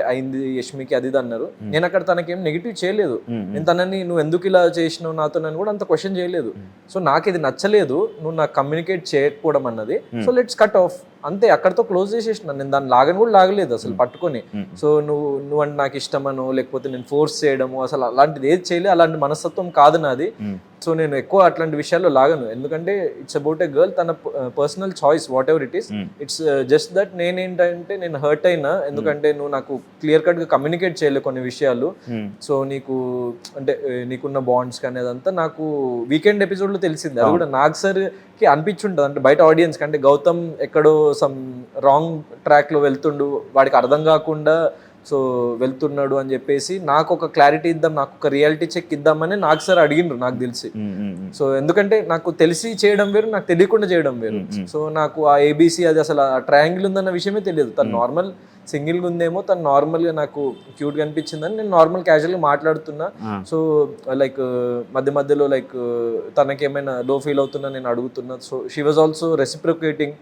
అయింది యష్మికి అది అన్నారు. నేను అక్కడ తనకేం నెగిటివ్ చేయలేదు. నేను తనని నువ్వు ఎందుకు ఇలా చేసినావు నాతో నన్ను కూడా అంత క్వశ్చన్ చేయలేదు. సో నాకు ఇది నచ్చలేదు, నువ్వు నాకు కమ్యూనికేట్ చేయకపోవడం అన్నది. సో లెట్స్ కట్ ఆఫ్ అంతే, అక్కడితో క్లోజ్ చేసేసిన. నేను దాన్ని లాగని కూడా లాగలేదు అసలు పట్టుకొని. సో నువ్వంటే నాకు ఇష్టమనో లేకపోతే నేను ఫోర్స్ చేయడము అసలు అలాంటిది ఏది చేయలేదు. అలాంటి మనస్తత్వం కాదు నాది. సో నేను ఎక్కువ అట్లాంటి విషయాల్లో లాగను, ఎందుకంటే ఇట్స్ అబౌట్ ఎ గర్ల్, తన personal choice what ever it is. It's just that నేనేంటంటే నేను హర్ట్ అయినా, ఎందుకంటే నువ్వు నాకు క్లియర్ కట్ గా కమ్యూనికేట్ చేయలేదు కొన్ని విషయాలు. సో నీకు అంటే నీకున్న బాండ్స్ కానీ అదంతా నాకు వీకెండ్ ఎపిసోడ్ లో తెలిసింది. అది కూడా నాగ్ సార్ కి అనిపించుంటది, అంటే బయట ఆడియన్స్ కంటే గౌతమ్ ఎక్కడో సమ్ రాంగ్ ట్రాక్ లో వెళ్తుండు, వాడికి అర్థం కాకుండా సో వెళ్తున్నాడు అని చెప్పేసి నాకు ఒక క్లారిటీ ఇద్దాం, నాకు ఒక రియాలిటీ చెక్ ఇద్దామని నాకు సార్ అడిగిండ్రు నాకు తెలిసి. సో ఎందుకంటే నాకు తెలిసి చేయడం వేరు, నాకు తెలియకుండా చేయడం వేరు. సో నాకు ఆ ఏబిసి అది అసలు ఆ ట్రయాంగిల్ ఉందన్న విషయమే తెలియదు. తను నార్మల్ సింగిల్గా ఉందేమో, తను నార్మల్గా నాకు క్యూట్గా అనిపించిందని నేను నార్మల్ క్యాజువల్గా మాట్లాడుతున్నా. సో లైక్ మధ్యలో లైక్ తనకేమైనా లో ఫీల్ అవుతున్నా నేను అడుగుతున్నా. So she was also reciprocating.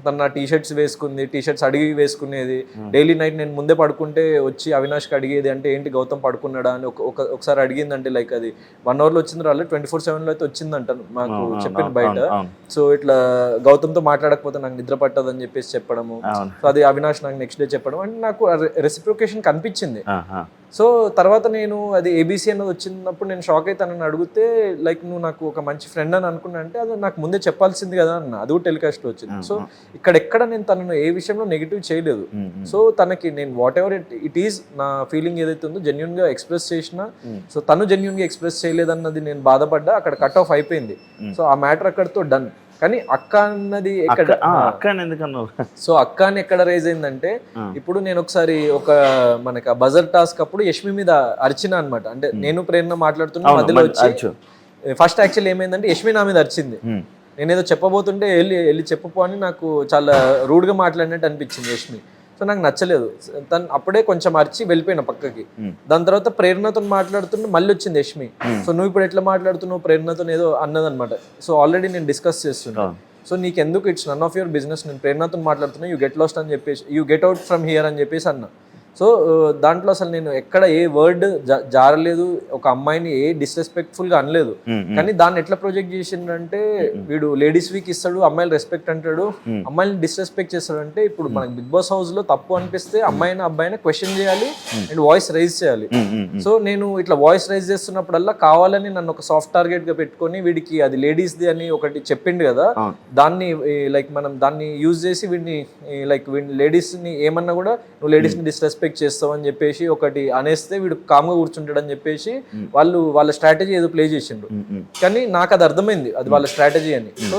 తను నా టీషర్ట్స్ వేసుకుంది, టీషర్ట్స్ అడిగి వేసుకునేది. డైలీ నైట్ నేను ముందే పడుకుంటే వచ్చి అవినాష్కి అడిగేది, అంటే ఏంటి గౌతమ్ పడుకున్నాడా అని ఒకసారి అడిగిందంటే లైక్ అది 1 hourలో వచ్చింది రాలేదు, 24/7 అయితే వచ్చిందంట మాకు చెప్పింది బయట. సో ఇట్లా గౌతమ్తో మాట్లాడకపోతే నాకు నిద్ర పట్టదు అని చెప్పేసి చెప్పడము. సో అది అవినాష్ నాకు నెక్స్ట్ డే చెప్పడం అంటే నాకు రెసిప్రొకేషన్ కనిపించింది. సో తర్వాత నేను అది ఏబిసి అన్నది వచ్చినప్పుడు నేను షాక్ అయితే నన్ను అడిగితే లైక్ నువ్వు నాకు ఒక మంచి ఫ్రెండ్ అని అనుకున్నా అంటే అది నాకు ముందే చెప్పాల్సింది కదా అన్న, అది కూడా టెలికాస్ట్లో వచ్చింది. సో ఇక్కడెక్కడ నేను తనను ఏ విషయంలో నెగిటివ్ చేయలేదు. సో తనకి నేను వాట్ ఎవర్ ఇట్ ఈస్ నా ఫీలింగ్ ఏదైతే ఉందో జెన్యున్ గా ఎక్స్ప్రెస్ చేసిన. సో తను జెన్యున్ గా ఎక్స్ప్రెస్ చేయలేదన్నది నేను బాధపడ్డా, అక్కడ కట్ ఆఫ్ అయిపోయింది. సో ఆ మ్యాటర్ అక్కడితో డన్. కానీ అక్క అన్నది ఎక్కడ, సో అక్క అని ఎక్కడ రైజ్ అయిందంటే ఇప్పుడు నేను ఒకసారి ఒక మనకి బజర్ టాస్క్ అప్పుడు యష్మి మీద అరిచిన అనమాట. అంటే నేను ప్రేరణ మాట్లాడుతున్నా మధ్యలో వచ్చి ఫస్ట్ యాక్చువల్ ఏమైందంటే యష్మి నా మీద అరిచింది. నేనేదో చెప్పబోతుంటే వెళ్ళి చెప్పపో అని నాకు చాలా రూడ్గా మాట్లాడినట్టు అనిపించింది యష్మి. సో నాకు నచ్చలేదు. తను అప్పుడే కొంచెం అరిచి వెళ్ళిపోయినా పక్కకి. దాని తర్వాత ప్రేరణతో మాట్లాడుతుంటే మళ్ళీ వచ్చింది యష్మి. సో నువ్వు ఇప్పుడు ఎట్లా మాట్లాడుతున్నావు ప్రేరణతో ఏదో అన్నదనమాట. సో ఆల్రెడీ నేను డిస్కస్ చేస్తున్నా. సో నీకు ఎందుకు it's none of your business, నేను ప్రేరణతో మాట్లాడుతున్నా, యూ గెట్ లాస్ట్ అని చెప్పేసి, you get out from here అని చెప్పేసి అన్నా. సో దాంట్లో అసలు నేను ఎక్కడ ఏ వర్డ్ జారలేదు, ఒక అమ్మాయిని ఏ డిస్రెస్పెక్ట్ఫుల్గా అనలేదు. కానీ దాన్ని ఎట్లా ప్రొజెక్ట్ చేసిండంటే, వీడు లేడీస్ వీక్ ఇస్తాడు, అమ్మాయిలు రెస్పెక్ట్ అంటాడు, అమ్మాయిని డిస్రెస్పెక్ట్ చేస్తాడు. అంటే ఇప్పుడు మనకి బిగ్ బాస్ హౌస్ లో తప్పు అనిపిస్తే అమ్మాయిని అబ్బాయిని క్వశ్చన్ చేయాలి అండ్ వాయిస్ రైజ్ చేయాలి. సో నేను ఇట్లా వాయిస్ రైజ్ చేస్తున్నప్పుడల్లా కావాలని నన్ను ఒక సాఫ్ట్ టార్గెట్ గా పెట్టుకొని, వీడికి అది లేడీస్ది అని ఒకటి చెప్పిండు కదా, దాన్ని లైక్ మనం దాన్ని యూజ్ చేసి వీడిని లైక్ వీడిని లేడీస్ ని ఏమన్నా కూడా నువ్వు లేడీస్ ని డిస్రెస్పెక్ట్ చేస్తావు అని చెప్పేసి ఒకటి అనేస్తే వీడు కామ్గా కూర్చుంటాడు అని చెప్పేసి వాళ్ళ స్ట్రాటజీ ఏదో ప్లే చేసిండు. కానీ నాకు అది అర్థమైంది అది వాళ్ళ స్ట్రాటజీ అని. సో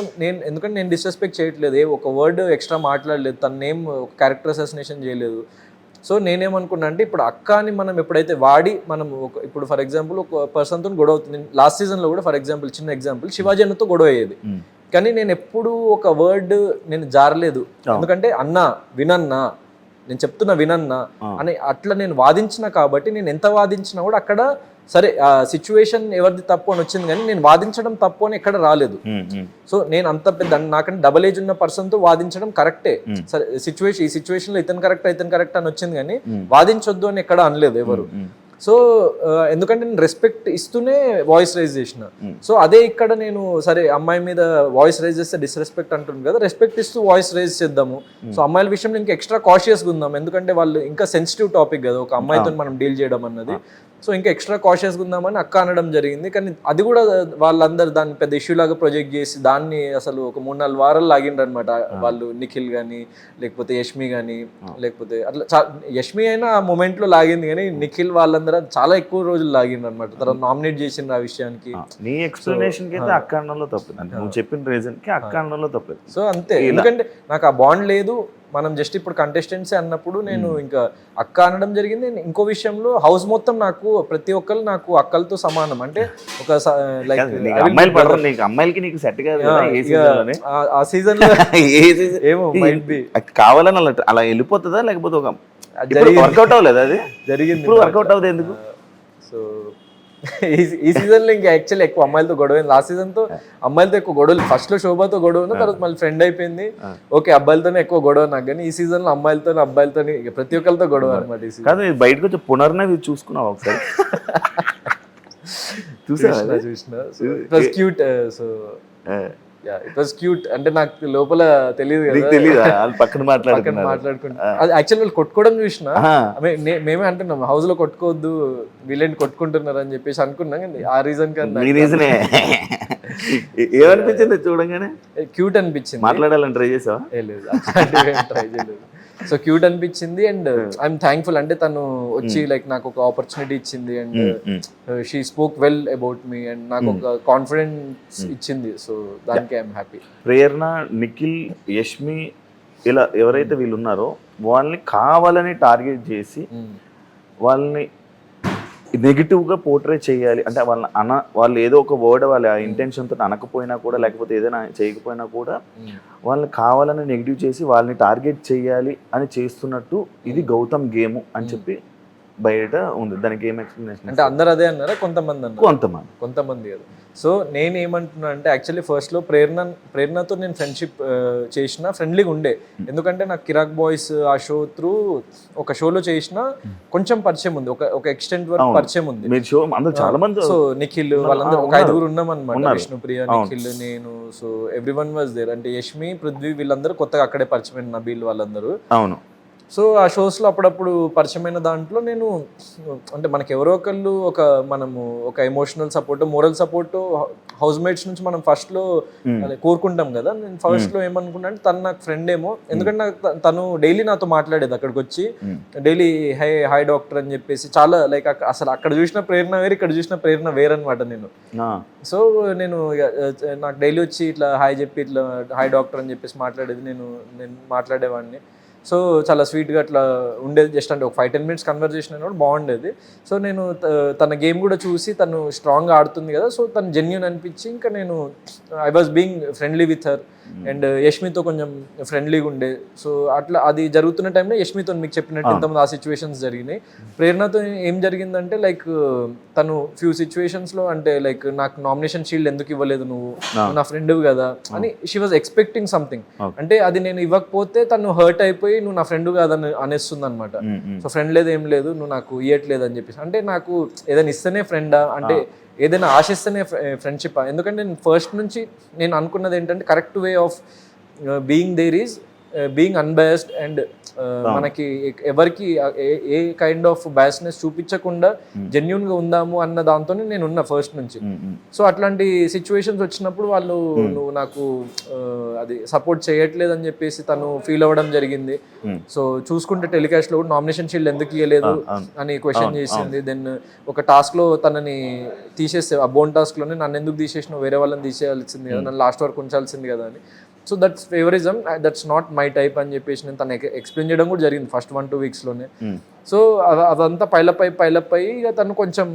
ఎందుకంటే నేను డిస్రెస్పెక్ట్ చేయట్లేదు, ఒక వర్డ్ ఎక్స్ట్రా మాట్లాడలేదు, తన నేమ్ ఒక క్యారెక్టర్ అసాసినేషన్ చేయలేదు. సో నేనేమనుకున్నా అంటే, ఇప్పుడు అక్క అని మనం ఎప్పుడైతే వాడి మనం ఇప్పుడు ఫర్ ఎగ్జాంపుల్ ఒక పర్సన్తో గొడవ అవుతుంది, లాస్ట్ సీజన్లో కూడా ఫర్ ఎగ్జాంపుల్ చిన్న ఎగ్జాంపుల్ శివాజీ అన్నతో గొడవ అయ్యేది, కానీ నేను ఎప్పుడు ఒక వర్డ్ నేను జారలేదు. ఎందుకంటే అన్నా వినన్నా, నేను చెప్తున్నా వినన్నా అని అట్లా నేను వాదించిన కాబట్టి, నేను ఎంత వాదించినా కూడా అక్కడ సరే సిచ్యువేషన్ ఎవరిది తప్పు అని వచ్చింది, కానీ నేను వాదించడం తప్పు అని ఎక్కడ రాలేదు. సో నేను అంత పెద్ద నాకంటే డబల్ ఏజ్ ఉన్న పర్సన్ తో వాదించడం కరెక్టే, సరే ఈ సిచ్యువేషన్ లో ఇతను కరెక్ట్ అని వచ్చింది, కానీ వాదించొద్దు అని ఎక్కడ అనలేదు ఎవరు. సో ఎందుకంటే నేను రెస్పెక్ట్ ఇస్తూనే వాయిస్ రైజ్ చేసిన. సో అదే ఇక్కడ నేను సరే అమ్మాయి మీద వాయిస్ రైజ్ చేస్తే డిస్రెస్పెక్ట్ అంటుంది కదా, రెస్పెక్ట్ ఇస్తూ వాయిస్ రైజ్ చేద్దాము. సో అమ్మాయిల విషయంలో ఇంకా ఎక్స్ట్రా కాషియస్గా ఉందాం, ఎందుకంటే వాళ్ళు ఇంకా సెన్సిటివ్ టాపిక్ కదా ఒక అమ్మాయితో మనం డీల్ చేయడం అన్నది. సో ఇంకా ఎక్స్ట్రా కాషియస్గా ఉందామని అక్క అనడం జరిగింది. కానీ అది కూడా వాళ్ళందరూ దాన్ని పెద్ద ఇష్యూ లాగా ప్రొజెక్ట్ చేసి దాన్ని అసలు ఒక 3-4 వారాలు లాగిండ్రు అనమాట వాళ్ళు, నిఖిల్ కానీ లేకపోతే యష్మి కానీ, లేకపోతే అట్లా యష్మి అయినా ఆ మూమెంట్లో లాగింది, కానీ నిఖిల్ వాళ్ళందరూ చాలా ఎక్కువ రోజులు లాగిండ్రు అనమాట. తర్వాత నామినేట్ చేసిండ్రు ఆ విషయానికి. నీ ఎక్స్ప్లెనేషన్ కి అయితే అక్క అనడంలో తప్పదు, అంటే నువ్వు చెప్పిన రీజన్ కి అక్క అనడంలో తప్పదు. సో అంతే, ఎందుకంటే నాకు ఆ బాండ్ లేదు, మనం జస్ట్ ఇప్పుడు కంటెస్టెంట్స్ అన్నప్పుడు నేను ఇంకా అక్క అనడం జరిగింది. ఇంకో విషయంలో హౌస్ మొత్తం నాకు ప్రతి ఒక్కరు నాకు అక్కలతో సమానం, అంటే ఒక లైక్ అమ్మాయిలకి నీకు సెట్ కాదు ఆ సీజన్ లో ఏమో మైట్ బి కావాలని అలా వెళ్ళిపోతుందా, లేకపోతే ఒక వర్కౌట్ అవ్వలేదు, అది జరిగింది ఇప్పుడు వర్కౌట్ అవ్వదు ఎందుకు? సో ఈ సీజన్ లో ఇంకా యాక్చువల్లీ ఎక్కువ అమ్మాయిలతో గొడవ, లాస్ట్ సీజన్ తో అమ్మాయిలతో ఎక్కువ గొడవలు, ఫస్ట్ లో శోభాతో గొడవ, తర్వాత మళ్ళీ ఫ్రెండ్ అయిపోయింది, ఓకే అబ్బాయిలతోనే ఎక్కువ గొడవ నాకు. కానీ ఈ సీజన్ లో అబ్బాయిలతో ప్రతి ఒక్కరితో గొడవ అనమాట. కాదు బయటకు వచ్చి పునర్నవి చూసుకున్నావు ఒకసారి? చూసిన cute. So it was cute, అంటే నాకు లోపల తెలియదు పక్కన మాట్లాడుకుంటా. అది యాక్చువల్ వాళ్ళు కొట్టుకోవడం చూసిన, మేమే అంటున్నాం హౌస్ లో కొట్టుకోవద్దు వీళ్ళేంటి కొట్టుకుంటున్నారు అని చెప్పేసి అనుకున్నాం, కానీ ఆ రీజన్ రీజనే ఏమనిపించింది చూడంగానే? క్యూట్ అనిపించింది. మాట్లాడాలని ట్రై చేసావా? లేదు, ట్రై చేయలేదు. సో క్యూట్ అనిపించింది అండ్ ఐఎమ్ థ్యాంక్ఫుల్, అంటే తను వచ్చి లైక్ నాకు ఒక ఆపర్చునిటీ ఇచ్చింది and she spoke well about me and నాకు ఒక కాన్ఫిడెన్స్ ఇచ్చింది. సో దానికి ఐఎమ్ హ్యాపీ. ప్రేరణ, నిఖిల్, యష్మి ఇలా ఎవరైతే వీళ్ళు ఉన్నారో వాళ్ళని కావాలని టార్గెట్ చేసి వాళ్ళని నెగిటివ్గా పోర్ట్రే చేయాలి, అంటే వాళ్ళు ఏదో ఒక వర్డ్ వాళ్ళ ఇంటెన్షన్తో అనకపోయినా కూడా, లేకపోతే ఏదైనా చేయకపోయినా కూడా వాళ్ళని కావాలని నెగిటివ్ చేసి వాళ్ళని టార్గెట్ చేయాలి అని చేస్తున్నట్టు ఇది గౌతమ్ గేమ్ అని చెప్పి బయట ఉంది. దానికి ఏం ఎక్స్ప్లెనేషన్? అంటే అందరు అదే అన్నారా? కొంతమంది కదా. సో నేను ఏమంటున్నా అంటే, యాక్చువల్లీ ఫస్ట్లో ప్రేరణతో నేను ఫ్రెండ్షిప్ చేసిన, ఫ్రెండ్లీగా ఉండే, ఎందుకంటే నాకు కిరాక్ బాయ్స్ ఆ షో త్రూ ఒక షోలో చేసిన కొంచెం పరిచయం ఉంది, ఒక ఎక్స్టెంట్ వరకు పరిచయం ఉంది. చాలా మంది, సో నిఖిల్ వాళ్ళందరూ ఒక 5 ఉన్నాం అనమాట, విష్ణుప్రియ, నిఖిల్, నేను. సో ఎవ్రీవన్ వాజ్ దేర్, అంటే యష్మి, పృథ్వీ వీళ్ళందరూ కొత్తగా అక్కడే పరిచయం, నబీల్ వాళ్ళందరూ. అవును. సో ఆ షోస్లో అప్పుడప్పుడు పరిచయమైన దాంట్లో నేను, అంటే మనకి ఎవరో ఒకళ్ళు మనము ఒక emotional support, moral support house mates నుంచి మనం ఫస్ట్లో కోరుకుంటాం కదా. నేను ఫస్ట్లో ఏమనుకున్నా అంటే తను నాకు ఫ్రెండ్ ఏమో, ఎందుకంటే నాకు తను డైలీ నాతో మాట్లాడేది, అక్కడికి వచ్చి డైలీ హాయ్ డాక్టర్ అని చెప్పేసి, చాలా లైక్ అసలు అక్కడ చూసిన ప్రేరణ వేరు, ఇక్కడ చూసిన ప్రేరణ వేరనమాట నేను. సో నేను నాకు డైలీ వచ్చి ఇట్లా హాయ్ చెప్పి ఇట్లా హాయ్ డాక్టర్ అని చెప్పేసి మాట్లాడేది, నేను మాట్లాడేవాడిని. సో చాలా స్వీట్గా అట్లా ఉండేది, జస్ట్ అంటే ఒక 5-10 minutes కన్వర్జేషన్ అయినా కూడా బాగుండేది. సో నేను తన గేమ్ కూడా చూసి తను స్ట్రాంగ్గా ఆడుతుంది కదా, సో తను జెన్యూన్ అనిపించి ఇంకా నేను I was being friendly with her. And యష్మితో కొంచెం ఫ్రెండ్లీగా ఉండే. సో అట్లా అది జరుగుతున్న టైంలో యష్మితో మీకు చెప్పినట్టు ఇంతమంది ఆ సిచ్యువేషన్స్ జరిగినాయి. ప్రేరణతో ఏం జరిగిందంటే లైక్ తను ఫ్యూ సిచ్యువేషన్స్లో అంటే లైక్ నాకు నామినేషన్ షీల్డ్ ఎందుకు ఇవ్వలేదు నువ్వు నా ఫ్రెండ్ కదా అని షీ వాజ్ ఎక్స్పెక్టింగ్ సంథింగ్. అంటే అది నేను ఇవ్వకపోతే తను హర్ట్ అయిపోయి నువ్వు నా ఫ్రెండ్ కాదని అనేస్తుంది అనమాట. సో ఫ్రెండ్ లేదు ఏం లేదు నువ్వు నాకు ఇయ్యట్లేదు అని చెప్పేసి. అంటే నాకు ఏదైనా ఇస్తేనే ఫ్రెండా అంటే ఏదైనా ఆశిస్తేనే ఫ్రెండ్షిప్. ఎందుకంటే నేను ఫస్ట్ నుంచి నేను అనుకున్నది ఏంటంటే correct way of being there is being unbiased and మనకి ఎవరికి ఏ కైండ్ ఆఫ్ బయాస్నెస్ చూపించకుండా జెన్యున్గా ఉందాము అన్న దాంతోనే నేను ఉన్నా ఫస్ట్ నుంచి. సో అట్లాంటి సిచ్యువేషన్స్ వచ్చినప్పుడు వాళ్ళు నువ్వు నాకు అది సపోర్ట్ చేయట్లేదు అని చెప్పేసి తను ఫీల్ అవ్వడం జరిగింది. సో చూసుకుంటే టెలికాస్ట్లో కూడా నామినేషన్ షీల్డ్ ఎందుకు ఇవ్వలేదు అని క్వశ్చన్ చేసింది. దెన్ ఒక టాస్క్లో తనని తీసేస్తే ఆ బోన్ టాస్క్లోనే నన్ను ఎందుకు తీసేసినావు, వేరే వాళ్ళని తీసేయాల్సింది కదా, నన్ను లాస్ట్ వరకు ఉంచాల్సింది కదా అని. So that's favouritism, that's not my type అని చెప్పేసి నేను తను ఎక్స్ప్లెయిన్ చేయడం కూడా జరిగింది ఫస్ట్ 1-2 వీక్స్లోనే. సో అదంతా పైలప్ అయ్యి ఇక తను కొంచెం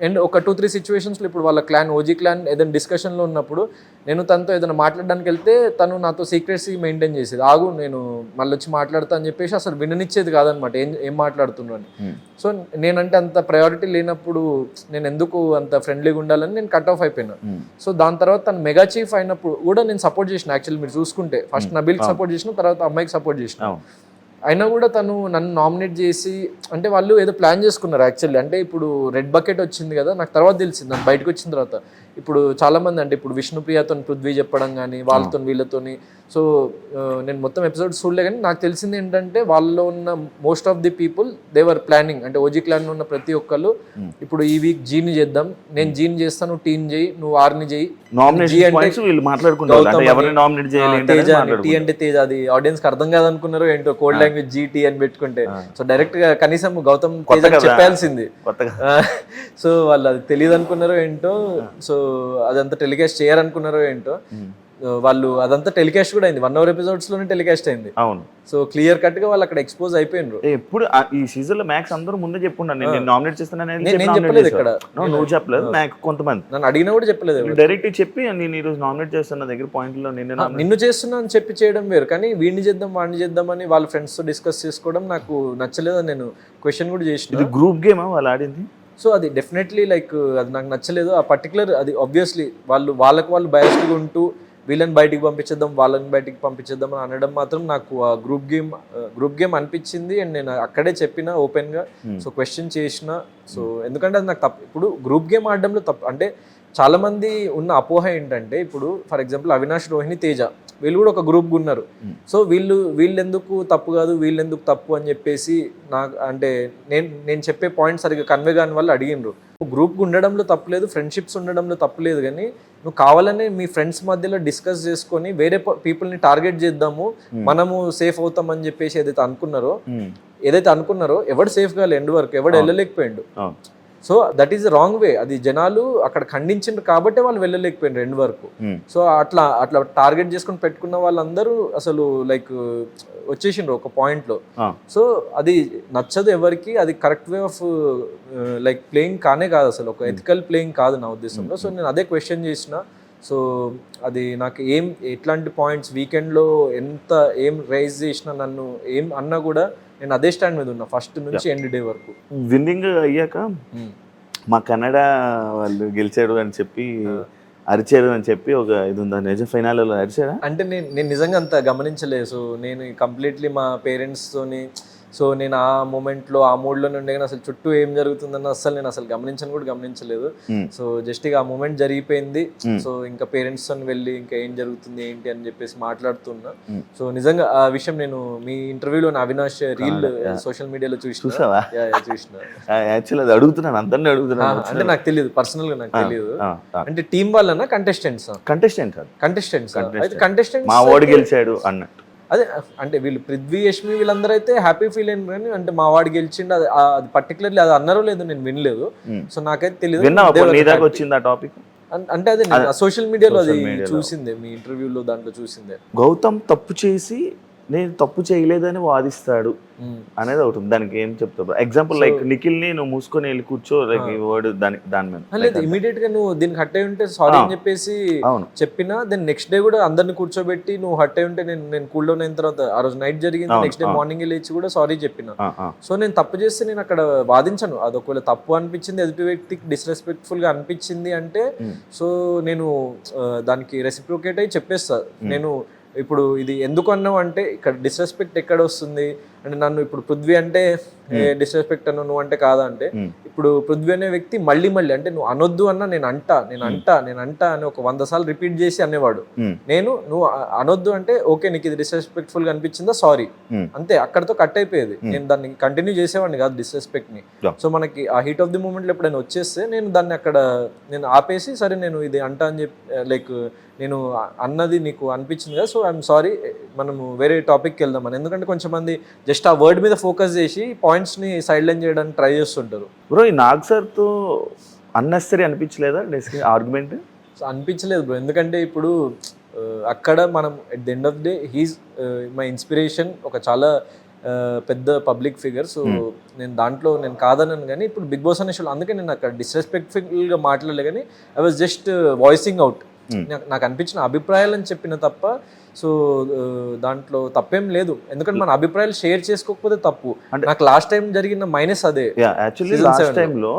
అండ్ ఒక 2-3 సిచ్యువేషన్స్లో ఇప్పుడు వాళ్ళ క్లాన్ ఓజీ క్లాన్ ఏదైనా డిస్కషన్లో ఉన్నప్పుడు నేను తనతో ఏదైనా మాట్లాడడానికి వెళ్తే తను నాతో సీక్రెసీ మెయింటైన్ చేసేది. ఆగు నేను మళ్ళీ వచ్చి మాట్లాడతా అని చెప్పేసి అసలు విననిచ్చేది కాదనమాట ఏం మాట్లాడుతున్నాను అని. సో నేనంటే అంత ప్రయారిటీ లేనప్పుడు నేను ఎందుకు అంత ఫ్రెండ్లీగా ఉండాలని నేను కట్ ఆఫ్ అయిపోయినా. సో దాని తర్వాత తను మెగా చీఫ్ అయినప్పుడు కూడా నేను సపోర్ట్ చేసిన. యాక్చువల్లీ మీరు చూసుకుంటే ఫస్ట్ నబీల్కి సపోర్ట్ చేసిన, తర్వాత అమ్మాయికి సపోర్ట్ చేసిన. అయినా కూడా తను నన్ను నామినేట్ చేసి అంటే వాళ్ళు ఏదో ప్లాన్ చేసుకున్నారు యాక్చువల్లీ. అంటే ఇప్పుడు రెడ్ బకెట్ వచ్చింది కదా, నాకు తర్వాత తెలిసింది నాకు బయటకు వచ్చిన తర్వాత. ఇప్పుడు చాలామంది అంటే ఇప్పుడు విష్ణుప్రియతో పృథ్వీ చెప్పడం కానీ వాళ్ళతో వీళ్ళతోని. సో నేను మొత్తం ఎపిసోడ్స్ చూడలే కానీ నాకు తెలిసింది ఏంటంటే వాళ్ళలో ఉన్న most of the people their planning. అంటే ఓజీ క్లాన్ ఉన్న ప్రతి ఒక్కళ్ళు ఇప్పుడు ఈ వీక్ జీని చేద్దాం, నేను జీని చేస్తాను, టీని చేయి, నువ్వు ఆర్ని చేయి, టీ అంటే తేజ. అది ఆడియన్స్ కి అర్థం కాదనుకున్నారు ఏంటో, కోడ్ లాంగ్వేజ్ జీటీ అని పెట్టుకుంటే. సో డైరెక్ట్ గా కనీసం గౌతమ్ తేజ చెప్పాల్సింది. సో వాళ్ళు అది తెలియదు అనుకున్నారో ఏంటో, సో అదంతా టెలికాస్ట్ చేయాలనుకున్నారో ఏంటో. వాళ్ళు అదంతా టెలికాస్ట్ కూడా అయింది, 1 hour ఎపిసోడ్స్ లోనే టెలికాస్ట్ అయింది. అవును. సో క్లియర్ కట్ గా వాళ్ళు అక్కడ ఎక్స్పోజ్ అయిపోయినారు. ఎప్పుడు ఈ సీజన్ లో మ్యాక్స్ అందరూ ముందే చెప్పుకున్నాను నేను నామినేట్ చేస్తానని. నేను చెప్పలేదు ఇక్కడ, నువ్వు చెప్పలేదు, నాకు కొంతమంది నన్ను అడిగినా కూడా చెప్పలేదు. డైరెక్ట్ చెప్పి నేను ఈ రోజు నామినేట్ చేస్తున్న దగ్గర పాయింట్ లో నిన్ను చేస్తున్నా అని చెప్పి చేయడం వేరు, కానీ వీడిని చేద్దాం వాడిని చేద్దాం అని వాళ్ళ ఫ్రెండ్స్ తో డిస్కస్ చేసుకోవడం నాకు నచ్చలేదు. నేను క్వశ్చన్ కూడా చేసిన. గ్రూప్ గేమ్ వాళ్ళు ఆడింది. సో అది డెఫినెట్లీ లైక్ అది నాకు నచ్చలేదు. ఆ పర్టికులర్ అది ఆబ్వియస్లీ వాళ్ళు బయాస్డ్గా ఉంటూ వీళ్ళని బయటికి పంపించేద్దాం వాళ్ళని బయటికి పంపించేద్దాం అని అనడం మాత్రం నాకు ఆ గ్రూప్ గేమ్ అనిపించింది. అండ్ నేను అక్కడే చెప్పిన ఓపెన్గా. సో క్వశ్చన్ చేసిన. సో ఎందుకంటే అది నాకు తప్పు. ఇప్పుడు గ్రూప్ గేమ్ ఆడడంలో తప్పు అంటే చాలామంది ఉన్న అపోహ ఏంటంటే ఇప్పుడు ఫర్ ఎగ్జాంపుల్ అవినాష్, రోహిణి, తేజ వీళ్ళు కూడా ఒక గ్రూప్గా ఉన్నారు. సో వీళ్ళెందుకు తప్పు కాదు వీళ్ళెందుకు తప్పు అని చెప్పేసి నాకు అంటే నేను చెప్పే పాయింట్ సరిగ్గా కన్వే కాని వాళ్ళు అడిగినరు. గ్రూప్గా ఉండడంలో తప్పులేదు, ఫ్రెండ్షిప్స్ ఉండడంలో తప్పులేదు, కానీ నువ్వు కావాలనే మీ ఫ్రెండ్స్ మధ్యలో డిస్కస్ చేసుకొని వేరే పీపుల్ని టార్గెట్ చేద్దాము మనము సేఫ్ అవుతాం అని చెప్పేసి ఏదైతే అనుకున్నారో ఎవడు సేఫ్ కాలే ఎండ్ వరకు, ఎవడు వెళ్ళలేకపోయిండు. So that is wrong way. అది జనాలు అక్కడ ఖండించారు కాబట్టి వాళ్ళు వెళ్ళలేకపోయినారు ఎండ్ వరకు. సో అట్లా టార్గెట్ చేసుకొని పెట్టుకున్న వాళ్ళందరూ అసలు లైక్ వచ్చేసిండ్రు ఒక పాయింట్లో. సో అది నచ్చదు ఎవరికి, అది correct way of like playing కానే కాదు, అసలు ఒక ఎథికల్ ప్లేయింగ్ కాదు నా ఉద్దేశంలో. సో నేను అదే క్వశ్చన్ చేసిన. సో అది నాకు ఎట్లాంటి పాయింట్స్ వీకెండ్లో ఏం రైజ్ చేసినా నన్ను ఏం అన్నా కూడా నేను అదే స్టాండ్ మీద ఉన్నా ఫస్ట్ నుంచి ఎండ్ డే వరకు. విన్నింగ్ అయ్యాక మా కన్నడ వాళ్ళు గెలిచాడు అని చెప్పి అరిచారు అని చెప్పి ఒక ఇది ఉందా, నిజం ఫైనల్లో అరిచాడా అంటే నేను నిజంగా అంత గమనించలేదు. సో నేను కంప్లీట్లీ మా పేరెంట్స్తోని సో నేను ఆ మూమెంట్లో ఆ మూడ్లో నుండి కానీ అసలు చుట్టూ ఏం జరుగుతుందన్న నేను అసలు గమనించలేదు. సో జస్ట్ ఇక ఆ మూమెంట్ జరిగిపోయింది. సో ఇంకా పేరెంట్స్ తో వెళ్ళి ఇంకా ఏం జరుగుతుంది ఏంటి అని చెప్పేసి మాట్లాడుతున్నా. సో నిజంగా ఆ విషయం నేను మీ ఇంటర్వ్యూలో అవినాష్ రీల్ సోషల్ మీడియాలో చూసిన. అడుగుతున్నాను అందరినీ అడుగుతున్నాను అంటే నాకు తెలియదు, పర్సనల్ గా నాకు తెలియదు. అంటే టీం వాళ్ళనా కంటెస్టెంట్స్ మా వాడు గెలిచాడు అన్నట్టు. అదే అంటే వీళ్ళు పృథ్వీ, యష్మి వీళ్ళందరూ అయితే హ్యాపీ ఫీల్ అయిన కానీ అంటే మా వాడు గెలిచిండు అది పర్టికులర్లీ అది అన్నారో లేదు నేను వినలేదు. సో నాకైతే తెలియదు. అంటే అదే సోషల్ మీడియాలో అది చూసిందే, మీ ఇంటర్వ్యూలో దాంట్లో చూసిందే. గౌతమ్ తప్పు చేసి నేను తప్పు చేయలేదని వాదిస్తాడు అనేది ఒకటి ఉంది. దానికి ఏం చెప్తావు? ఎగ్జాంపుల్ లైక్ నిఖిల్ని నువ్వు మూసుకొని వెళ్ళి కూర్చో లైక్ ఈ వర్డ్ దాని మీద లేదు, ఇమీడియట్ గా నువ్వు దీనికి హట్ అయి ఉంటే సారీ అని చెప్పేసి చెప్పినా దెన్ నెక్స్ట్ డే కూడా అందరిని కూర్చోబెట్టి నువ్వు హట్ అయి ఉంటే నేను కూల్ డౌన్ అయిన తర్వాత ఆ రోజు నైట్ జరిగింది, నెక్స్ట్ డే మార్నింగ్ లేచి కూడా సారీ చెప్పిన. సో నేను తప్పు చేస్తే నేను అక్కడ వాదించను. అది ఒకవేళ తప్పు అనిపించింది, ఎదుటి వ్యక్తికి డిస్రెస్పెక్ట్ఫుల్ గా అనిపించింది అంటే సో నేను దానికి రెసిప్రోకేట్ అయ్యి చెప్పేస్తా. నేను ఇప్పుడు ఇది ఎందుకు అన్నావు అంటే ఇక్కడ డిస్రెస్పెక్ట్ ఎక్కడ వస్తుంది అంటే నన్ను ఇప్పుడు పృథ్వీ అంటే డిస్రెస్పెక్ట్ అన్నావు, నువ్వు అంటే కాదా అంటే ఇప్పుడు పృథ్వీ అనే వ్యక్తి మళ్ళీ అంటే నువ్వు అనొద్దు అన్నా నేను అంటా అని ఒక 100 సార్లు రిపీట్ చేసి అనేవాడు. నువ్వు అనొద్దు అంటే ఓకే నీకు ఇది డిస్రెస్పెక్ట్ఫుల్ గా అనిపించిందా సారీ అంతే, అక్కడతో కట్ అయిపోయేది. నేను దాన్ని కంటిన్యూ చేసేవాడిని కాదు డిస్రెస్పెక్ట్ ని. సో మనకి ఆ హీట్ ఆఫ్ ది మూమెంట్ లో ఎప్పుడైనా వచ్చేస్తే నేను దాన్ని అక్కడ నేను ఆపేసి సరే నేను ఇది అంటా అని చెప్పి లైక్ నేను అన్నది నీకు అనిపించింది కదా సో ఐఎమ్ సారీ, మనము వేరే టాపిక్కి వెళ్దామని. ఎందుకంటే కొంచెం మంది జస్ట్ ఆ వర్డ్ మీద ఫోకస్ చేసి పాయింట్స్ని సైడ్ లైన్ చేయడానికి ట్రై చేస్తుంటారు. బ్రో ఈ నాగ్ సార్తో అన్నెసరీ అనిపించలేదా ఆర్గ్యుమెంట్? సో అనిపించలేదు బ్రో, ఎందుకంటే ఇప్పుడు అక్కడ మనం at the end of day he's my inspiration, ఒక చాలా పెద్ద పబ్లిక్ ఫిగర్. సో నేను దాంట్లో నేను కాదన్నాను కానీ ఇప్పుడు బిగ్ బాస్ అనే షోలో అందుకే నేను అక్కడ డిస్రెస్పెక్ట్ఫుల్గా మాట్లాడలే కానీ I was just voicing out నాకు అనిపించిన అభిప్రాయాలని చెప్పిన తప్ప. సో దాంట్లో తప్పేం లేదు, ఎందుకంటే మన అభిప్రాయాలు షేర్ చేసుకోకపోతే తప్పు. అంటే నాకు లాస్ట్ టైం జరిగిన మైనస్ అదే. యాక్చువల్లీ లాస్ట్ టైంలో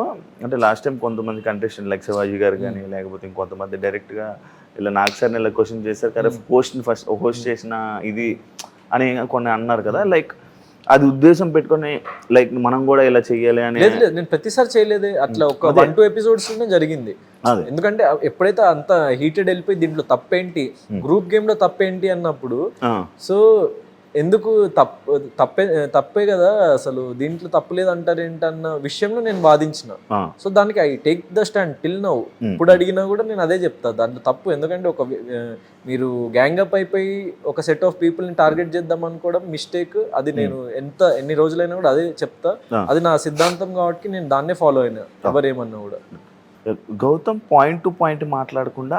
అంటే లాస్ట్ టైం కొంతమంది కంటెస్టెంట్ లైక్ శివాజీ గారు కానీ లేకపోతే ఇంకొంతమంది డైరెక్ట్గా ఇలా నాగ్ సార్ని ఇలా క్వశ్చన్ చేశారు కదా, హోస్ట్ చేసిన ఇది అని కొన్ని అన్నారు కదా, లైక్ అది ఉద్దేశం పెట్టుకొని లైక్ మనం కూడా ఇలా చెయ్యాలి అని. లేదు నేను ప్రతిసారి చేయలేదే, అట్లా ఒక 1-2 ఎపిసోడ్స్ లోనే జరిగింది. ఎందుకంటే ఎప్పుడైతే అంత హీటెడ్ వెళ్ళిపోయి దీంట్లో తప్పేంటి, గ్రూప్ గేమ్ లో తప్పేంటి అన్నప్పుడు సో ఎందుకు తప్పే కదా అసలు దీంట్లో తప్పలేదు అంటారేంటన్న విషయంలో నేను వాదించిన. సో దానికి I take the stand till now. ఇప్పుడు అడిగినా కూడా నేను అదే చెప్తా, దాంట్లో తప్పు. ఎందుకంటే మీరు గ్యాంగ్ అప్ అయిపోయి ఒక సెట్ ఆఫ్ పీపుల్ని టార్గెట్ చేద్దాం అనుకోవడం మిస్టేక్. అది నేను ఎన్ని రోజులైనా కూడా అదే చెప్తా, అది నా సిద్ధాంతం కాబట్టి నేను దాన్నే ఫాలో అయినా ఎవరేమన్నా కూడా. గౌతమ్ పాయింట్ టు పాయింట్ మాట్లాడకుండా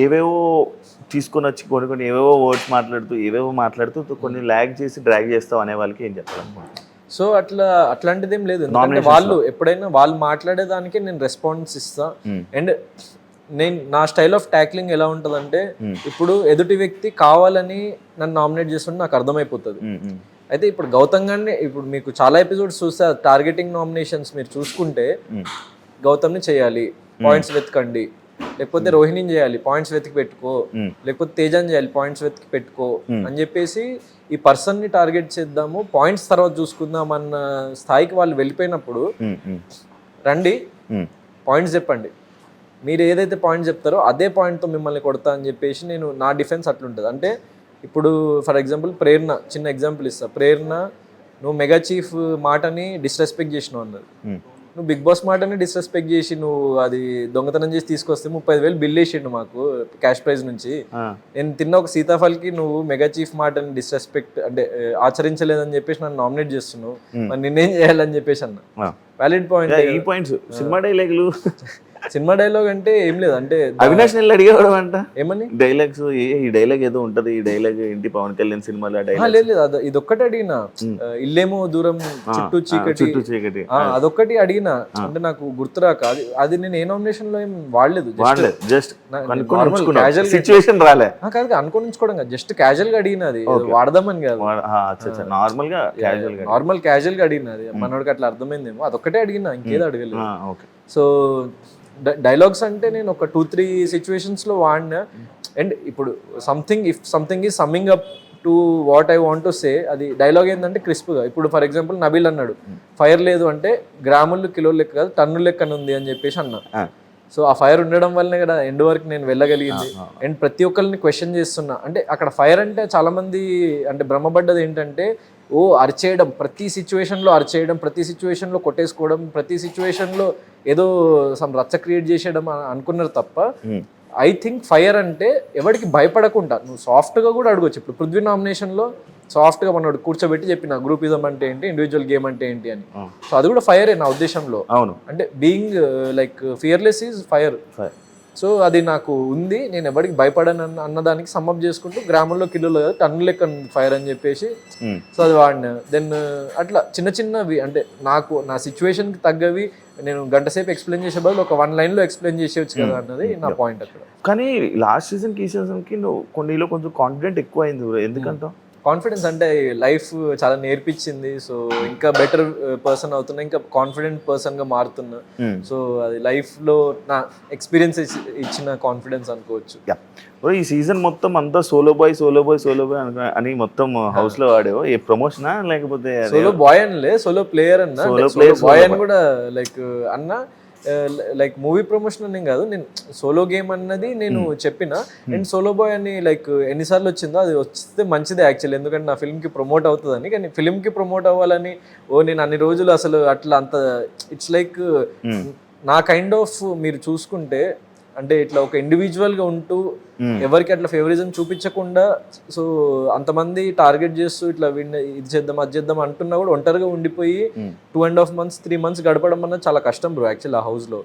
ఏవేవో తీసుకొని వచ్చి కొన్ని ఏవేవో వర్డ్స్ మాట్లాడుతూ కొన్ని ల్యాగ్ చేసి డ్రాగ్ చేస్తావు అనే వాళ్ళకి ఏం చెప్పాలనుకుంటున్నాను? సో అట్లాంటిది ఏం లేదు, ఎందుకంటే వాళ్ళు ఎప్పుడైనా వాళ్ళు మాట్లాడేదానికి నేను రెస్పాన్స్ ఇస్తా. అండ్ నా స్టైల్ ఆఫ్ ట్యాక్లింగ్ ఎలా ఉంటుందంటే ఇప్పుడు ఎదుటి వ్యక్తి కావాలని నన్ను నామినేట్ చేస్తుంటే నాకు అర్థమైపోతుంది. అయితే ఇప్పుడు గౌతమ్ గారిని ఇప్పుడు మీకు చాలా ఎపిసోడ్స్ చూస్తే టార్గెటింగ్ నామినేషన్స్ మీరు చూసుకుంటే గౌతమ్ని చేయాలి పాయింట్స్ వెతకండి, లేకపోతే రోహిణిని చేయాలి పాయింట్స్ వెతికి పెట్టుకో, లేకపోతే తేజాన్ని చేయాలి పాయింట్స్ వెతికి పెట్టుకో అని చెప్పేసి ఈ పర్సన్ ని టార్గెట్ చేద్దాము పాయింట్స్ తర్వాత చూసుకుందాం అన్న స్థాయికి వాళ్ళు వెళ్ళిపోయినప్పుడు రండి పాయింట్స్ చెప్పండి, మీరు ఏదైతే పాయింట్స్ చెప్తారో అదే పాయింట్తో మిమ్మల్ని కొడతా అని చెప్పేసి నేను నా డిఫెన్స్ అట్లుంటుంది. అంటే ఇప్పుడు ఫర్ ఎగ్జాంపుల్ ప్రేరణ, చిన్న ఎగ్జాంపుల్ ఇస్తా. ప్రేరణ నువ్వు మెగా చీఫ్ మాటని డిస్రెస్పెక్ట్ చేసినావు అన్నది, నువ్వు బిగ్ బాస్ మాటని డిస్రెస్పెక్ట్ చేసి నువ్వు అది దొంగతనం చేసి తీసుకొస్తే 35,000 బిల్ వేసిండు మాకు క్యాష్ ప్రైజ్ నుంచి. నేను తిన్న ఒక సీతాఫల్కి నువ్వు మెగా చీఫ్ మాటని డిస్రెస్పెక్ట్ అంటే ఆచరించలేదని చెప్పేసి నన్ను నామినేట్ చేస్తున్నావు, మరి నిన్నేం చేయాలని చెప్పేసి అన్న వ్యాలిడ్ పాయింట్. సినిమా డైలాగ్ అంటే ఏం లేదు, అంటే అవినాష్ నెల్లి అడిగేవాడు అంట ఏమని డైలాగ్స్, ఈ డైలాగ్ ఏదో ఉంటది, ఈ డైలాగ్ ఏంటి పవన్ కళ్యాణ్ సినిమాలో లేదు ఇది ఒక్కటి అడిగిన, ఇల్లేమో దూరం చుట్టూ చీకటి అదొక్కటి అడిగిన, అంటే నాకు గుర్తురాక అది నేను ఏ నామినేషన్ లో ఏం వాడలేదు, జస్ట్ సిచ్యువేషన్ రాలే కాదు అనుకోనించుకోవడం కాదు, జస్ట్ క్యాజువల్ గా అడిగినది వాడదామని కాదు, నార్మల్ క్యాజువల్ గా అడిగినది. మనోడికి అట్లా అర్థమైందేమో, అదొక్కటే అడిగినా, ఇంకేదో అడగలేదు. సో డైలాగ్స్ అంటే నేను ఒక 2-3 సిచ్యువేషన్స్ లో వాడినా. అండ్ ఇప్పుడు if something is summing up to what I want to say, అది డైలాగ్ ఏంటంటే క్రిస్ప్గా. ఇప్పుడు ఫర్ ఎగ్జాంపుల్ నబీల్ అన్నాడు ఫైర్ లేదు అంటే గ్రాములు కిలోలు లెక్క కాదు టన్ను లెక్కన ఉంది అని చెప్పేసి అన్నా. సో ఆ ఫైర్ ఉండడం వల్లనే కదా ఎండ్ వరకు నేను వెళ్ళగలిగింది. అండ్ ప్రతి ఒక్కరిని క్వశ్చన్ చేస్తున్నా, అంటే అక్కడ ఫైర్ అంటే చాలా మంది అంటే భ్రమపడ్డది ఏంటంటే అరిచేయడం, ప్రతి సిచ్యువేషన్లో అరిచేయడం, ప్రతి సిచ్యువేషన్లో కొట్టేసుకోవడం, ప్రతి సిచ్యువేషన్లో ఏదో సమ్ రచ్చ క్రియేట్ చేసేయడం అనుకున్నారు తప్ప ఐ థింక్ ఫైర్ అంటే ఎవరికి భయపడకుండా నువ్వు సాఫ్ట్గా కూడా అడగొచ్చు. ఇప్పుడు పృథ్వీ నామినేషన్లో సాఫ్ట్గా మనోడు కూర్చోబెట్టి చెప్పిన గ్రూపిజం అంటే ఏంటి, ఇండివిజువల్ గేమ్ అంటే ఏంటి అని. సో అది కూడా ఫైరే నా ఉద్దేశంలో. అవును, అంటే being like fearless is fire. So అది నాకు ఉంది, నేను ఎవరికి భయపడను అన్నదానికి సమ్మప్ చేసుకుంటూ గ్రామంలో కిలోలు కదా టన్ను లెక్క ఫైర్ అని చెప్పేసి సో అది వాడిన. దెన్ అట్లా చిన్న చిన్నవి అంటే నాకు నా సిచ్యువేషన్కి తగ్గవి నేను గంట సేపు ఎక్స్ప్లెయిన్ చేసే బదులు ఒక 1 లైన్లో ఎక్స్ప్లెయిన్ చేసేవచ్చు కదా అన్నది నా పాయింట్ అక్కడ. కానీ లాస్ట్ సీజన్కి ఈ సీజన్కి నువ్వు కొన్నిలో కొంచెం కాన్ఫిడెంట్ ఎక్కువ అయింది bro. ఎందుకంటావు? కాన్ఫిడెన్స్ అంటే లైఫ్ చాలా నేర్పించింది. సో ఇంకా బెటర్ పర్సన్ అవుతున్నా, ఇంకా కాన్ఫిడెంట్ పర్సన్గా మారుతున్నా. సో అది లైఫ్లో నా ఎక్స్పీరియన్స్ ఇచ్చిన కాన్ఫిడెన్స్ అనుకోవచ్చు. బ్రో ఈ సీజన్ మొత్తం అంతా సోలో బాయ్ అని మొత్తం హౌస్ లో వాడేవో ఏ ప్రమోషనా లేకపోతే సోలో బాయ్ అనలే, సోలో ప్లేయర్ అన్న. బాయ్ అని కూడా లైక్ అన్న లైక్ మూవీ ప్రమోషన్ అని కాదు, నేను సోలో గేమ్ అన్నది నేను చెప్పిన. అండ్ సోలో బాయ్ అని లైక్ ఎన్నిసార్లు వచ్చిందో అది వస్తే మంచిదే యాక్చువల్లీ, ఎందుకంటే నా ఫిల్మ్కి ప్రమోట్ అవుతుందని. కానీ ఫిల్మ్కి ప్రమోట్ అవ్వాలని నేను అన్ని రోజులు అసలు అట్లా అంత ఇట్స్ లైక్ నా కైండ్ ఆఫ్ మీరు చూసుకుంటే అంటే ఇట్లా ఒక ఇండివిజువల్గా ఉంటూ ఎవరికి అట్లా ఫేవరిజం చూపించకుండా సో అంతమంది టార్గెట్ చేస్తూ ఇట్లా ఇది చేద్దాం అది చేద్దాం అంటున్నా కూడా ఒంటరిగా ఉండిపోయి 2.5 months 3 months గడపడం అన్నది చాలా కష్టం బ్రో యాక్చువల్లీ ఆ హౌస్ లో.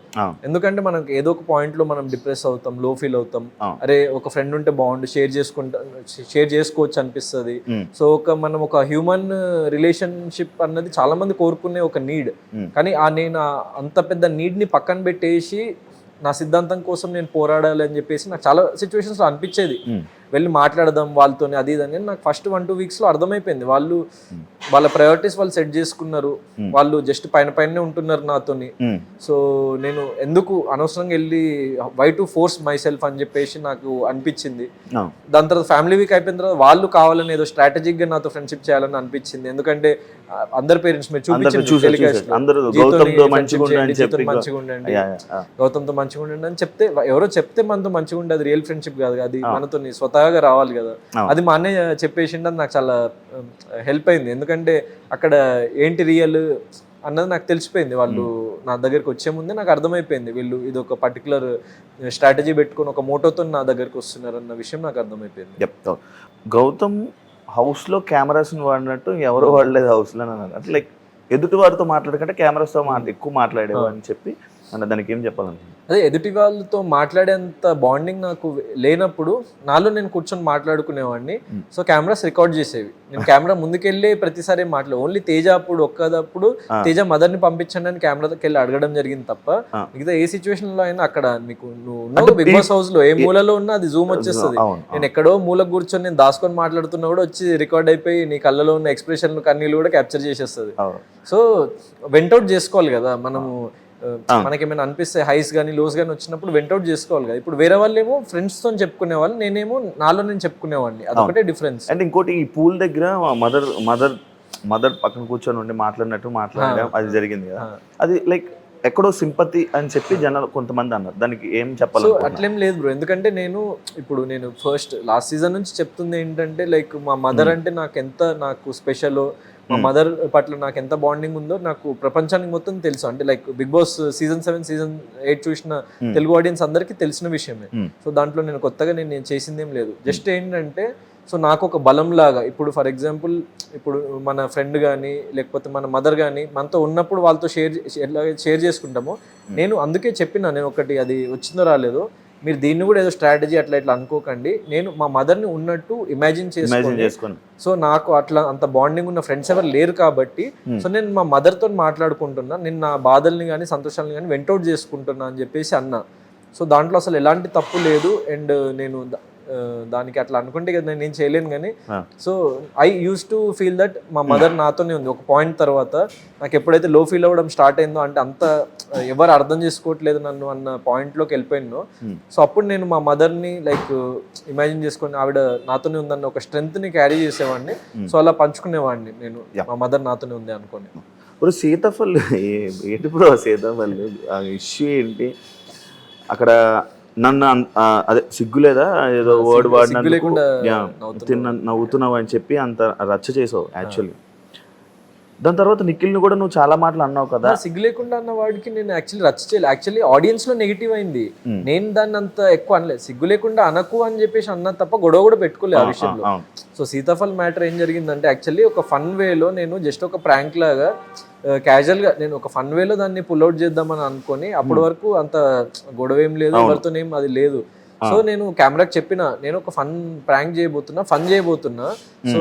ఎందుకంటే మనకి ఏదో ఒక పాయింట్ లో మనం డిప్రెస్ అవుతాం, లో ఫీల్ అవుతాం, అరే ఒక ఫ్రెండ్ ఉంటే బాగుండు, షేర్ చేసుకోవచ్చు అనిపిస్తుంది. సో మనం ఒక హ్యూమన్ రిలేషన్షిప్ అన్నది చాలా మంది కోరుకునే ఒక నీడ్. కానీ నేను అంత పెద్ద నీడ్ ని పక్కన పెట్టేసి నా సిద్ధాంతం కోసం నేను పోరాడాలి అని చెప్పేసి నాకు చాలా సిచ్యువేషన్స్లో అనిపించేది. వెళ్ళి మాట్లాడదాం వాళ్ళతో అది ఇది అని. నాకు ఫస్ట్ 1-2 weeksలో అర్థమైపోయింది వాళ్ళు వాళ్ళ ప్రయారిటీస్ వాళ్ళు సెట్ చేసుకున్నారు, వాళ్ళు జస్ట్ పైన ఉంటున్నారు నాతోని. సో నేను ఎందుకు అనవసరంగా వెళ్ళి why to force myself అని చెప్పేసి నాకు అనిపించింది. దాని తర్వాత ఫ్యామిలీ వీక్ అయిపోయిన తర్వాత వాళ్ళు కావాలని ఏదో స్ట్రాటజిక్ గా నాతో ఫ్రెండ్షిప్ చేయాలని అనిపించింది. ఎందుకంటే అందరి పేరెంట్స్ మీరు గౌతమ్తో మంచిగా ఉండండి అని చెప్తే ఎవరో చెప్తే మనతో మంచిగా ఉండే, అది రియల్ ఫ్రెండ్షిప్ కాదు, అది మనతో స్వతహాగా రావాలి కదా. అది మా అన్నయ్య చెప్పేసిండు, అది నాకు చాలా హెల్ప్ అయింది. ఎందుకంటే అక్కడ ఏంటి రియల్ అన్నది నాకు తెలిసిపోయింది. వాళ్ళు నా దగ్గరికి వచ్చే ముందే నాకు అర్థమైపోయింది వీళ్ళు ఇది ఒక పర్టికులర్ స్ట్రాటజీ పెట్టుకొని ఒక మోటోతో నా దగ్గరికి వస్తున్నారు అన్న విషయం నాకు అర్థమైపోయింది. చెప్తావు గౌతమ్ హౌస్లో కెమెరాస్ని వాడినట్టు ఎవరో వాడలేదు హౌస్లో అన్నారు. అంటే లైక్ ఎదుటి వారితో మాట్లాడకంటే కెమెరాస్తో ఎక్కువ మాట్లాడేవా అని చెప్పి అన్న దానికి ఏం చెప్పాలంటే అదే ఎదుటి వాళ్ళతో మాట్లాడేంత బాండింగ్ నాకు లేనప్పుడు నాలో నేను కూర్చొని మాట్లాడుకునేవాడిని. సో కెమెరాస్ రికార్డ్ చేసేవి, నేను కెమెరా ముందుకెళ్ళి ప్రతిసారి ఓన్లీ తేజ అప్పుడు ఒక్కదప్పుడు తేజ మదర్ని పంపించండి అని కెమెరాకి వెళ్ళి అడగడం జరిగింది తప్ప మిగతా ఏ సిచ్యువేషన్ లో అయినా అక్కడ మీకు నువ్వు బిగ్ బాస్ హౌస్ లో ఏ మూలలో ఉన్నా అది జూమ్ వచ్చేస్తుంది. నేను ఎక్కడో మూలకు కూర్చొని నేను దాచుకొని మాట్లాడుతున్నా కూడా వచ్చి రికార్డ్ అయిపోయి నీ కళ్ళలో ఉన్న ఎక్స్ప్రెషన్ కన్నీళ్ళు కూడా క్యాప్చర్ చేసేస్తుంది. సో వెంటౌట్ చేసుకోవాలి కదా మనము, మనకేమైనా అనిపిస్తే హైస్ కానీ లోస్ కానీ వచ్చినప్పుడు వెంటౌట్ చేసుకోవాలి కదా. ఇప్పుడు వేరే వాళ్ళు ఏమో ఫ్రెండ్స్ తో చెప్పుకునే వాళ్ళు, నేనేమో నాలో నేను చెప్పుకునేవాడిని, అదొకటే డిఫరెన్స్. అండ్ ఇంకోటి ఈ పూల్ దగ్గర మదర్ పక్కన కూర్చొని ఉండి మాట్లాడడం అది జరిగింది కదా, అది లైక్ ఎక్కడో సింపతి అని చెప్పి జనాలు కొంతమంది అన్నారు, దానికి ఏం చెప్పాలి? అట్లేం లేదు బ్రో, ఎందుకంటే నేను ఫస్ట్ లాస్ట్ సీజన్ నుంచి చెప్తుంది ఏంటంటే లైక్ మా మదర్ అంటే నాకు స్పెషల్, మా మదర్ పట్ల నాకు ఎంత బాండింగ్ ఉందో నాకు ప్రపంచానికి మొత్తం తెలుసు. అంటే like Bigg Boss season 7 season 8 చూసిన తెలుగు ఆడియన్స్ అందరికీ తెలిసిన విషయమే. సో దాంట్లో నేను కొత్తగా నేను చేసిందేం లేదు. జస్ట్ ఏంటంటే సో నాకు ఒక బలం లాగా, ఇప్పుడు ఫర్ ఎగ్జాంపుల్ ఇప్పుడు మన ఫ్రెండ్ కానీ లేకపోతే మన మదర్ కానీ మనతో ఉన్నప్పుడు వాళ్ళతో షేర్ చేసుకుంటామో, నేను అందుకే చెప్పిన, నేను ఒకటి అది వచ్చిందో రాలేదో మీరు దీన్ని కూడా ఏదో స్ట్రాటజీ అట్లా ఇట్లా అనుకోకండి, నేను మా మదర్ని ఉన్నట్టు ఇమాజిన్ చేసుకోండి. సో నాకు అట్లా అంత బాండింగ్ ఉన్న ఫ్రెండ్స్ ఎవరు లేరు కాబట్టి సో నేను మా మదర్తో మాట్లాడుకుంటున్నా, నేను నా బాధల్ని కానీ సంతోషాలని కానీ వెంటౌట్ చేసుకుంటున్నా అని చెప్పేసి అన్నా. సో దాంట్లో అసలు ఎలాంటి తప్పు లేదు. అండ్ నేను దానికి అట్లా అనుకుంటే కదా నేను ఏం చేయలేను. కానీ so I use to feel that మా మదర్ నాతోనే ఉంది. ఒక పాయింట్ తర్వాత నాకు ఎప్పుడైతే లో ఫీల్ అవ్వడం స్టార్ట్ అయిందో, అంటే అంత ఎవరు అర్థం చేసుకోవట్లేదు నన్ను అన్న పాయింట్లోకి వెళ్ళిపోయినో, సో అప్పుడు నేను మా మదర్ని లైక్ ఇమాజిన్ చేసుకొని ఆవిడ నాతోనే ఉందన్న ఒక స్ట్రెంగ్త్ని క్యారీ చేసేవాడిని. సో అలా పంచుకునేవాడిని నేను, మా మదర్ నాతోనే ఉంది అనుకోని. ఇప్పుడు సీతాఫల్ ఏంటి బ్రో, సీతాఫల్ ఇష్యూ ఏంటి అక్కడ? నన్ను అదే సిగ్గులేదా ఏదో వర్డ్ వాడినందుకు నవ్వుతున్నావు అని చెప్పి అంత రచ్చ చేసావు యాక్చువల్లీ. దాని తర్వాత నిఖిల్ని కూడా నువ్వు చాలా మాటలు అన్నావు కదా. సిగ్గు లేకుండా అన్న వాడికి నేను యాక్చువల్లీ రచ్చ చేయలేదు. యాక్చువల్లీ ఆడియన్స్ లో నెగిటివ్ అయింది, నేను దాన్ని అంత ఎక్కువ అనలేదు. సిగ్గు లేకుండా అనకు అని చెప్పేసి అన్నా తప్ప గొడవ కూడా పెట్టుకోలేదు ఆ విషయంలో. సో సీతాఫల్ మ్యాటర్ ఏం జరిగిందంటే యాక్చువల్లీ ఒక ఫన్ వేలో నేను జస్ట్ ఒక ప్రాంక్ లాగా క్యాజువల్ గా నేను ఒక ఫన్ వేలో దాన్ని పుల్అవుట్ చేద్దామని అనుకొని అప్పటి వరకు అంత గొడవ ఏం లేదు, ఎవరితోనేం అది లేదు. సో నేను కెమెరాకి చెప్పిన నేను ఒక ఫన్ చేయబోతున్నా సో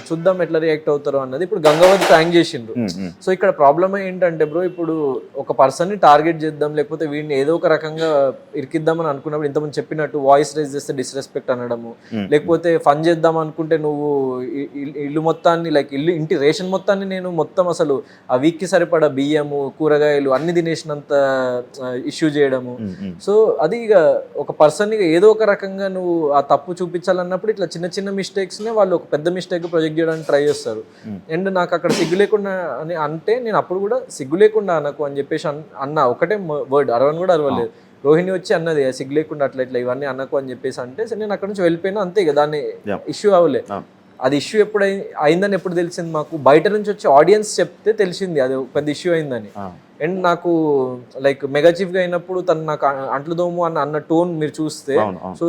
చూద్దాం ఎట్లా రియాక్ట్ అవుతారో అన్నది. ఇప్పుడు గంగావతి ప్రాంక్ చేసిండ్రు. సో ఇక్కడ ప్రాబ్లమ్ ఏంటంటే బ్రో, ఇప్పుడు ఒక పర్సన్ ని టార్గెట్ చేద్దాం లేకపోతే వీడిని ఏదో ఒక రకంగా ఇరికిద్దామని అనుకున్నప్పుడు ఇంతమంది చెప్పినట్టు వాయిస్ రైజ్ చేస్తే డిస్రెస్పెక్ట్ అనడము, లేకపోతే ఫన్ చేద్దాం అనుకుంటే నువ్వు ఇల్లు మొత్తాన్ని ఇంటి రేషన్ మొత్తాన్ని నేను మొత్తం అసలు ఆ వీక్ కి సరిపడా బియ్యము కూరగాయలు అన్ని తినేసినంత ఇష్యూ చేయడము. సో అది ఇక ఒక పర్సన్ ఏదో ఒక రకంగా నువ్వు ఆ తప్పు చూపించాలన్నప్పుడు ఇట్లా చిన్న చిన్న మిస్టేక్స్ నే వాళ్ళు ఒక పెద్ద మిస్టేక్ ప్రొజెక్ట్ చేయడానికి ట్రై చేస్తారు. అండ్ నాకు అక్కడ సిగ్గు లేకుండా అని అంటే నేను అప్పుడు కూడా సిగ్గు లేకుండా అనకు అని చెప్పేసి అన్న ఒకటే వర్డ్, అరవని కూడా అరవలేదు. రోహిణి వచ్చి అన్నది సిగ్గు లేకుండా అట్లా ఇట్లా ఇవన్నీ అనకు అని చెప్పేసి అంటే నేను అక్కడ నుంచి వెళ్ళిపోయినా అంతే. ఇక దాన్ని ఇష్యూ అవ్వలే. అది ఇష్యూ ఎప్పుడు అయిందని ఎప్పుడు తెలిసింది మాకు, బయట నుంచి వచ్చి ఆడియన్స్ చెప్తే తెలిసింది అది పెద్ద ఇష్యూ అయిందని. అండ్ నాకు మెగా చీఫ్ గా అయినప్పుడు తను నాకు అంట్లు దోము అన్న టోన్ మీరు చూస్తే, సో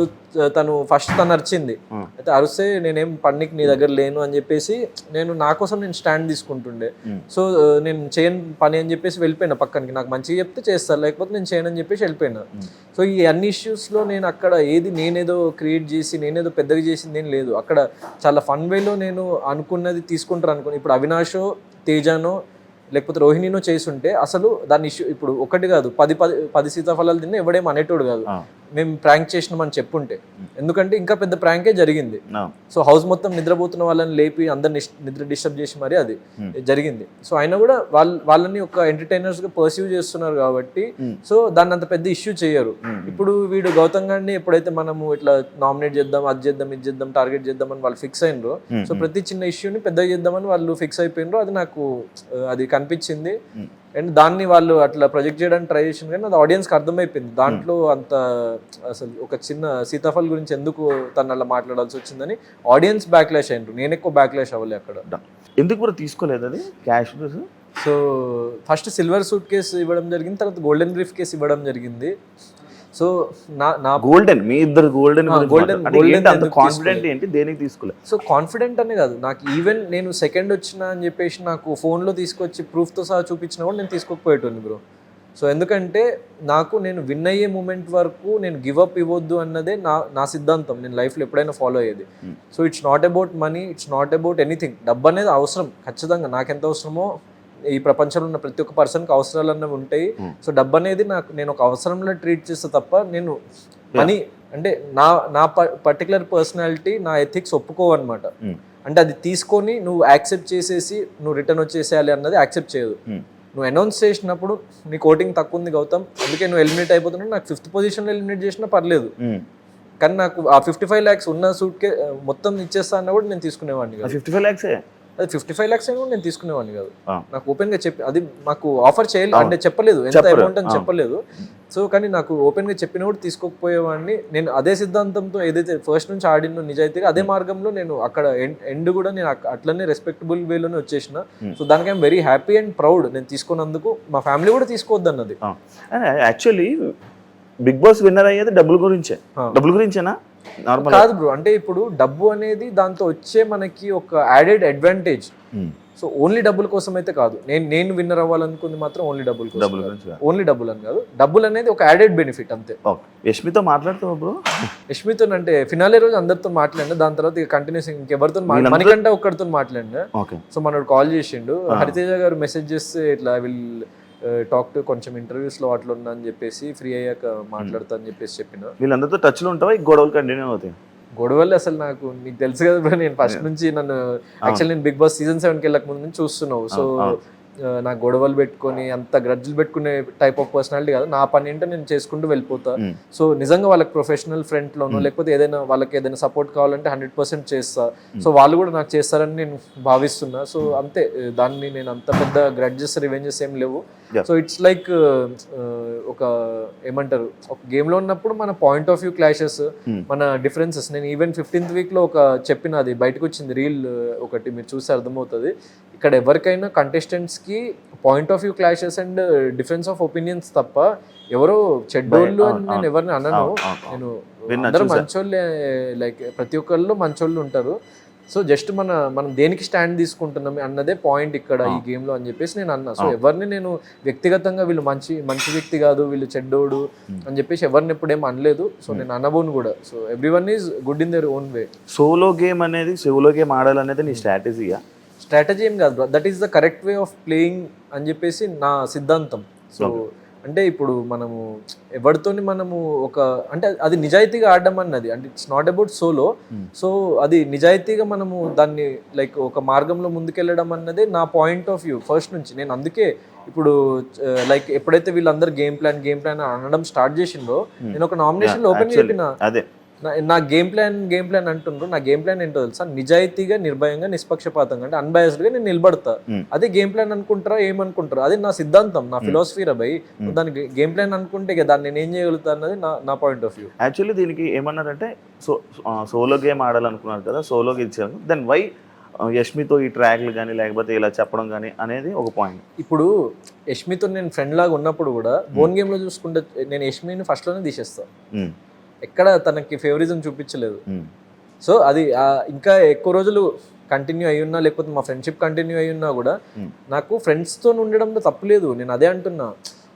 తను ఫస్ట్ తను అరిచింది, అయితే అరిస్తే నేనేం పన్నికి నీ దగ్గర లేను అని చెప్పేసి నేను నా కోసం నేను స్టాండ్ తీసుకుంటుండే. సో నేను చేయను పని అని చెప్పేసి వెళ్ళిపోయినా పక్కనికి, నాకు మంచిగా చెప్తే చేస్తాను లేకపోతే నేను చేయను అని చెప్పేసి వెళ్ళిపోయినా. సో ఈ అన్ని ఇష్యూస్లో నేను అక్కడ నేనేదో క్రియేట్ చేసి నేనేదో పెద్దగా చేసింది ఏం లేదు. అక్కడ చాలా ఫన్ వేలో నేను అనుకున్నది తీసుకుంటారు అనుకుని, ఇప్పుడు అవినాషో తేజానో లేకపోతే రోహిణినో చేసుంటే అసలు దాని ఇష్యూ ఇప్పుడు ఒకటి కాదు 10 సీతాఫలాలు తిన్నా ఎవడేం అనేటోడు కాదు. మేము ప్రాంక్ చేసినామని చెప్పుంటే, ఎందుకంటే ఇంకా పెద్ద ప్రాంకే జరిగింది. సో హౌస్ మొత్తం నిద్రపోతున్న వాళ్ళని లేపి అందరిని నిద్ర డిస్టర్బ్ చేసి మరి అది జరిగింది. సో అయినా కూడా వాళ్ళని ఒక ఎంటర్టైనర్స్ గా పర్సీవ్ చేస్తున్నారు కాబట్టి సో దాన్ని అంత పెద్ద ఇష్యూ చేయరు. ఇప్పుడు వీడు గౌతమ్ గారిని ఎప్పుడైతే మనము ఇట్లా నామినేట్ చేద్దాం, అది చేద్దాం, ఇది చేద్దాం, టార్గెట్ చేద్దాం అని వాళ్ళు ఫిక్స్ అయినరు. సో ప్రతి చిన్న ఇష్యూని పెద్దగా చేద్దామని వాళ్ళు ఫిక్స్ అయిపోయినరు. అది నాకు అది కనిపించింది. అండ్ దాన్ని వాళ్ళు అట్లా ప్రొజెక్ట్ చేయడానికి ట్రై చేసింది, కానీ అది ఆడియన్స్కి అర్థమైపోయింది. దాంట్లో అంత అసలు ఒక చిన్న సీతాఫల్ గురించి ఎందుకు తను అలా మాట్లాడాల్సి వచ్చిందని ఆడియన్స్ బ్యాక్లాష్ అయినరు. నేను ఎక్కువ బ్యాక్లాష్ అవ్వలే అక్కడ. ఎందుకు కూడా తీసుకోలేదు అది cash? So first silver suit case ఇవ్వడం జరిగింది, తర్వాత గోల్డెన్ బ్రీఫ్ కేసు ఇవ్వడం జరిగింది. సో నా గోల్డెన్ మీ ఇద్దరు గోల్డెన్ కాన్ఫిడెంట్ ఏంటి, దేనికి తీసుకోలేదు? సో కాన్ఫిడెంట్ అనే కాదు, నాకు ఈవెన్ నేను సెకండ్ వచ్చిన అని చెప్పేసి నాకు ఫోన్లో తీసుకొచ్చి ప్రూఫ్తో సహా చూపించినా కూడా నేను తీసుకోకపోయేటోని బ్రో. సో ఎందుకంటే నేను విన్ అయ్యే మూమెంట్ వరకు నేను గివ్ అప్ ఇవ్వద్దు అన్నదే నా సిద్ధాంతం, నేను లైఫ్లో ఎప్పుడైనా ఫాలో అయ్యేది. So it's not about money, it's not about anything. డబ్బు అనేది అవసరం ఖచ్చితంగా, నాకు ఎంత అవసరమో ఈ ప్రపంచంలో ఉన్న ప్రతి ఒక్క పర్సన్కి అవసరాలు అన్నవి ఉంటాయి. సో డబ్బు అనేది నేను ఒక అవసరంలో ట్రీట్ చేస్తే తప్ప నేను మనీ అంటే నా పర్టికులర్ పర్సనాలిటీ, నా ఎథిక్స్ ఒప్పుకోవన్నమాట. అంటే అది తీసుకొని నువ్వు యాక్సెప్ట్ చేసేసి నువ్వు రిటర్న్ వచ్చేసేయాలి అన్నది యాక్సెప్ట్ చేయదు. నువ్వు అనౌన్స్ చేసినప్పుడు నీ కోటింగ్ తక్కువ ఉంది గౌతమ్, అందుకే నువ్వు ఎలిమినేట్ అయిపోతున్నావు, నాకు 5th పొజిషన్లో ఎలిమినేట్ చేసినా పర్లేదు, కానీ నాకు ఆ 55 lakhs ఉన్న సూట్కే మొత్తం ఇచ్చేస్తా అన్న కూడా నేను తీసుకునేవాడిని కాదు. 55 lakhs అది 55 lakhs అయినా కూడా నేను తీసుకునేవాడిని కాదు. నాకు ఓపెన్ గా చెప్పి అది మాకు ఆఫర్ చేయలేదు అంటే చెప్పలేదు, ఎంత అమౌంట్ అని చెప్పలేదు. సో కానీ నాకు ఓపెన్ గా చెప్పిన కూడా తీసుకోకపోయేవాడిని. నేను అదే సిద్ధాంతంతో ఏదైతే ఫస్ట్ నుంచి ఆడినో నిజాయితీగా అదే మార్గంలో నేను అక్కడ ఎండ్ కూడా నేను అట్లనే రెస్పెక్టబుల్ వేలోనే వచ్చేసిన. సో దానికి I'm very happy and proud నేను తీసుకున్నందుకు. మా ఫ్యామిలీ కూడా తీసుకోవద్దు అన్నది. యాక్చువల్లీ బిగ్ బాస్ విన్నర్ అయ్యేది డబ్బుల గురించేనా? కాదు బ్రో, అంటే ఇప్పుడు డబ్బు అనేది దాంతో వచ్చే మనకి ఒక యాడెడ్ అడ్వాంటేజ్. సో ఓన్లీ డబ్బుల కోసం అయితే కాదు, నేను విన్నర్ అవ్వాలనుకుంది మాత్రం ఓన్లీ డబ్బుల కోసం. ఓన్లీ డబ్బులు అని కాదు, డబ్బులు అనేది ఒక యాడెడ్ బెనిఫిట్ అంతే. యష్మితో మాట్లాడుతావు బ్రో? యష్మితో అంటే ఫినాలే రోజు అందరితో మాట్లాడినా, దాని తర్వాత ఇక కంటిన్యూస్ ఇంకెవరితో మనకంటే ఒక్కడితో మాట్లాడినా. సో మనోడు కాల్ చేసిండు, హరితేజ గారు మెసేజ్ చేస్తే ఇట్లా టాక్ టు కొంచెం ఇంటర్వ్యూస్లో అట్లా ఉన్నా అని చెప్పేసి ఫ్రీ అయ్యాక మాట్లాడతా అని చెప్పిన. వీళ్ళందరితో టచ్లో ఉంటావా? గొడవలు కంటిన్యూ అవుతాయి? గొడవలు అసలు నాకు నీకు తెలుసు కదా బ్రో, నేను ఫస్ట్ నుంచి యాక్చువల్లీ నేను బిగ్ బాస్ సీజన్ 7కి వెళ్ళక ముందు నుంచి చూస్తున్నావు. సో నాకు గొడవలు పెట్టుకొని అంత గ్రడ్జులు పెట్టుకునే టైప్ ఆఫ్ పర్సనాలిటీ కాదు. నా పని ఏంటో నేను చేసుకుంటూ వెళ్ళిపోతా. సో నిజంగా వాళ్ళకి ప్రొఫెషనల్ ఫ్రంట్లోనో లేకపోతే వాళ్ళకి ఏదైనా సపోర్ట్ కావాలంటే 100% చేస్తా. సో వాళ్ళు కూడా నాకు చేస్తారని నేను భావిస్తున్నా. సో అంతే, దాన్ని నేను అంత పెద్ద గ్రడ్జెస్ రివెంజెస్ ఏం లేవు. సో ఇట్స్ లైక్ ఒక ఏమంటారు, ఒక గేమ్లో ఉన్నప్పుడు మన పాయింట్ ఆఫ్ వ్యూ క్లాషెస్, మన డిఫరెన్సెస్. నేను ఈవెన్ 15th వీక్లో ఒక చెప్పిన, అది బయటకు వచ్చింది రీల్ ఒకటి, మీరు చూస్తే అర్థమవుతుంది. ఇక్కడ ఎవరికైనా కంటెస్టెంట్స్కి point of view clashes and difference of opinions తప్ప ఎవరో చెడ్డోళ్ళు అని నేను ఎవరిని అనను. నేను అందరూ మంచోళ్ళే, లైక్ ప్రతి ఒక్కళ్ళు మంచోళ్ళు ఉంటారు. సో జస్ట్ మనం దేనికి స్టాండ్ తీసుకుంటున్నాం అన్నదే పాయింట్ ఇక్కడ ఈ గేమ్లో అని చెప్పేసి నేను అన్నా. సో ఎవరిని నేను వ్యక్తిగతంగా వీళ్ళు మంచి వ్యక్తి కాదు, వీళ్ళు చెడ్డోడు అని చెప్పేసి ఎవరిని ఎప్పుడేం అనలేదు. సో నేను అనబోను కూడా. So everyone is good in their own way. Solo game ఆడాలనేది నీ స్ట్రాటజీయా? స్ట్రాటజీ ఏం కాదు bro, that is the correct way of playing అని చెప్పేసి నా సిద్ధాంతం. సో అంటే ఇప్పుడు మనము ఎవరితోని మనము అంటే అది నిజాయితీగా ఆడడం అన్నది, అంటే it's not about solo. So అది నిజాయితీగా మనము దాన్ని లైక్ ఒక మార్గంలో ముందుకెళ్ళడం అన్నదే నా పాయింట్ ఆఫ్ వ్యూ ఫస్ట్ నుంచి. నేను అందుకే ఇప్పుడు లైక్ ఎప్పుడైతే వీళ్ళందరూ గేమ్ ప్లాన్ అనడం స్టార్ట్ చేసిందో, నేను ఒక నామినేషన్ ఓపెన్ చెప్పిన, అదే నా గేమ్ ప్లాన్ అంటుండ్రు. నా గేమ్ ప్లాన్ ఏంటో తెలుసా? నిజాయితీగా, నిర్భయంగా, నిష్పక్షపాతంగా, అంటే అన్బయాస్డ్గా నేను నిలబడతా. అదే గేమ్ ప్లాన్ అనుకుంటారా ఏమనుకుంటారా, అది నా సిద్ధాంతం, నా ఫిలాసఫీ రా భయ్. దానికి గేమ్ ప్లాన్ అనుకుంటే దాన్ని నేను ఏం చేయగలుగుతా అన్నది నా పాయింట్ ఆఫ్ వ్యూ. యాక్చువల్లీ దీనికి ఏమన్నారంటే, సోలో గేమ్ ఆడాలనుకున్నారు కదా, సోలోకి ఇచ్చారు, దెన్ వై యష్మితో ఈ ట్రాక్లు కానీ లేకపోతే ఇలా చెప్పడం కానీ అనేది ఒక పాయింట్. ఇప్పుడు యష్మితో నేను ఫ్రెండ్ లాగా ఉన్నప్పుడు కూడా బోన్ గేమ్లో చూసుకుంటే నేను యష్మిని ఫస్ట్లోనే తీసేస్తాను. ఎక్కడ తనకి ఫేవరిజం చూపించలేదు. సో అది ఇంకా ఎక్కువ రోజులు కంటిన్యూ అయ్యి ఉన్నా, లేకపోతే మా ఫ్రెండ్షిప్ కంటిన్యూ అయ్యి ఉన్నా కూడా నాకు ఫ్రెండ్స్తో ఉండడంలో తప్పులేదు, నేను అదే అంటున్నా.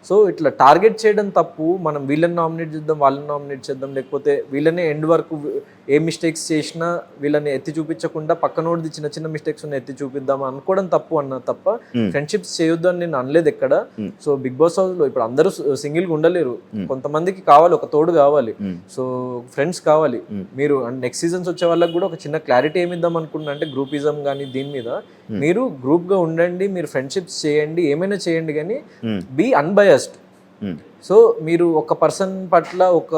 సో ఇట్లా టార్గెట్ చేయడం తప్పు. మనం వీళ్ళని నామినేట్ చేద్దాం, వాళ్ళని నామినేట్ చేద్దాం, లేకపోతే వీళ్ళని ఎండ్ వరకు ఏ మిస్టేక్స్ చేసినా వీళ్ళని ఎత్తి చూపించకుండా పక్కనోడిది చిన్న చిన్న మిస్టేక్స్ ఉన్న ఎత్తి చూపిద్దాం అనుకోవడం తప్పు అన్న తప్ప ఫ్రెండ్షిప్స్ చేయొద్దు అని నేను అనలేదు ఎక్కడ. సో బిగ్ బాస్ హౌస్ లో ఇప్పుడు అందరూ సింగిల్గా ఉండలేరు, కొంతమందికి కావాలి, ఒక తోడు కావాలి, సో ఫ్రెండ్స్ కావాలి. మీరు నెక్స్ట్ సీజన్స్ వచ్చే వాళ్ళకి కూడా ఒక చిన్న క్లారిటీ ఏమిద్దాం అనుకున్నా అంటే, గ్రూపిజం కానీ దీని మీద మీరు గ్రూప్ గా ఉండండి, మీరు ఫ్రెండ్షిప్స్ చేయండి, ఏమైనా చేయండి, కానీ బీ అన్బయాస్డ్. సో మీరు ఒక పర్సన్ పట్ల, ఒక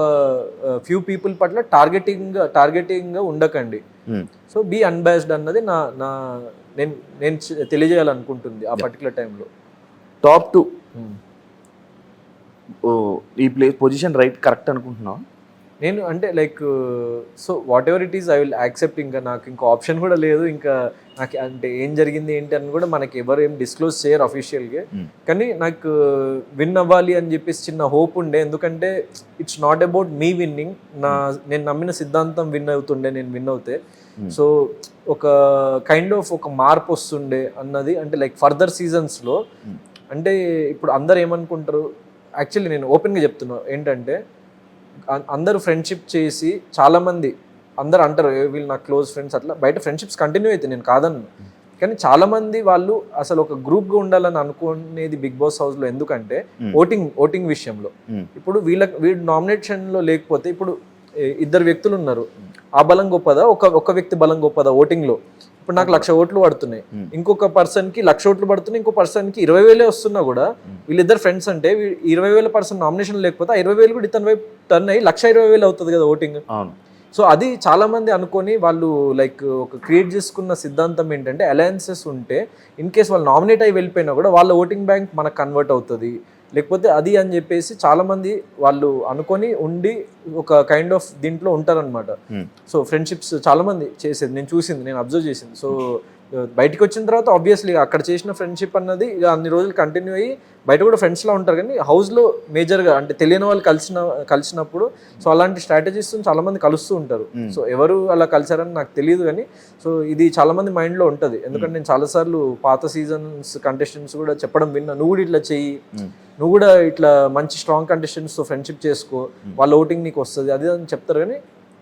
ఫ్యూ పీపుల్ పట్ల టార్గెటింగ్ గా ఉండకండి. సో బీ అన్బయాస్డ్ అన్నది నేను తెలియజేయాలనుకుంటుంది ఆ పర్టికులర్ టైంలో. టాప్ 2 ఈ పొజిషన్ రైట్ కరెక్ట్ అనుకుంటున్నావా? నేను అంటే like so what ever it is I will accept. ఇంకా నాకు ఇంకో ఆప్షన్ కూడా లేదు. ఇంకా నాకు అంటే ఏం జరిగింది ఏంటి అని కూడా మనకి ఎవరు ఏం డిస్క్లోజ్ చేయరు అఫీషియల్గా. కానీ నాకు విన్ అవ్వాలి అని చెప్పేసి చిన్న హోప్ ఉండే, ఎందుకంటే it's not about me winnowing. నేను నమ్మిన సిద్ధాంతం విన్ అవుతుండే, నేను విన్ అవుతే. సో ఒక కైండ్ ఆఫ్ ఒక మార్పు వస్తుండే అన్నది, అంటే లైక్ ఫర్దర్ సీజన్స్లో. అంటే ఇప్పుడు అందరు ఏమనుకుంటారు, యాక్చువల్లీ నేను ఓపెన్గా చెప్తున్నా ఏంటంటే, అందరూ ఫ్రెండ్షిప్ చేసి చాలామంది అందరు అంటారు వీళ్ళు నా క్లోజ్ ఫ్రెండ్స్, అట్లా బయట ఫ్రెండ్షిప్స్ కంటిన్యూ అవుతాయి, నేను కాదన్ను. కానీ చాలామంది వాళ్ళు అసలు ఒక గ్రూప్గా ఉండాలని అనుకునేది బిగ్ బాస్ హౌస్లో. ఎందుకంటే ఓటింగ్ విషయంలో ఇప్పుడు వీళ్ళ నామినేషన్లో లేకపోతే, ఇప్పుడు 2 వ్యక్తులు ఉన్నారు, ఆ బలం గొప్పదా, ఒక వ్యక్తి బలం గొప్పదా ఓటింగ్లో? ఇప్పుడు నాకు 1,00,000 ఓట్లు పడుతున్నాయి, ఇంకొక పర్సన్కి 1,00,000 ఓట్లు పడుతున్నాయి, ఇంకో పర్సన్కి 20,000 వస్తున్నా కూడా వీళ్ళిద్దరు ఫ్రెండ్స్ అంటే 20,000 పర్సన్ నామినేషన్ లేకపోతే 20,000 కూడా ఇతని వైపు టర్న్ అయ్యి 1,20,000 అవుతుంది కదా ఓటింగ్. సో అది చాలా మంది అనుకొని వాళ్ళు లైక్ ఒక క్రియేట్ చేసుకున్న సిద్ధాంతం ఏంటంటే, అలయన్సెస్ ఉంటే ఇన్ కేస్ వాళ్ళు నామినేట్ అయ్యి వెళ్ళిపోయినా కూడా వాళ్ళ ఓటింగ్ బ్యాంక్ మనకు కన్వర్ట్ అవుతుంది, లేకపోతే అది అని చెప్పేసి చాలా మంది వాళ్ళు అనుకొని ఉండి ఒక కైండ్ ఆఫ్ దీంట్లో ఉంటారనమాట. సో ఫ్రెండ్షిప్స్ చాలా మంది చేసేది నేను చూసింది, నేను అబ్జర్వ్ చేసింది. సో బయటకు వచ్చిన తర్వాత ఆబ్వియస్లీ అక్కడ చేసిన ఫ్రెండ్షిప్ అన్నది ఇక అన్ని రోజులు కంటిన్యూ అయ్యి బయట కూడా ఫ్రెండ్స్లా ఉంటారు, కానీ హౌస్లో మేజర్గా అంటే తెలియని వాళ్ళు కలిసినప్పుడు సో అలాంటి స్ట్రాటజీస్ చాలామంది కలుస్తూ ఉంటారు. సో ఎవరు అలా కలిసారని నాకు తెలియదు, కానీ సో ఇది చాలామంది మైండ్లో ఉంటుంది. ఎందుకంటే నేను చాలాసార్లు పాత సీజన్స్ కంటెస్టెంట్స్ కూడా చెప్పడం విన్నా, నువ్వు కూడా ఇట్లా చెయ్యి, నువ్వు కూడా ఇట్లా మంచి స్ట్రాంగ్ కంటెస్టెంట్స్తో ఫ్రెండ్షిప్ చేసుకో, వాళ్ళ ఓటింగ్ నీకు వస్తుంది అది అని చెప్తారు. కానీ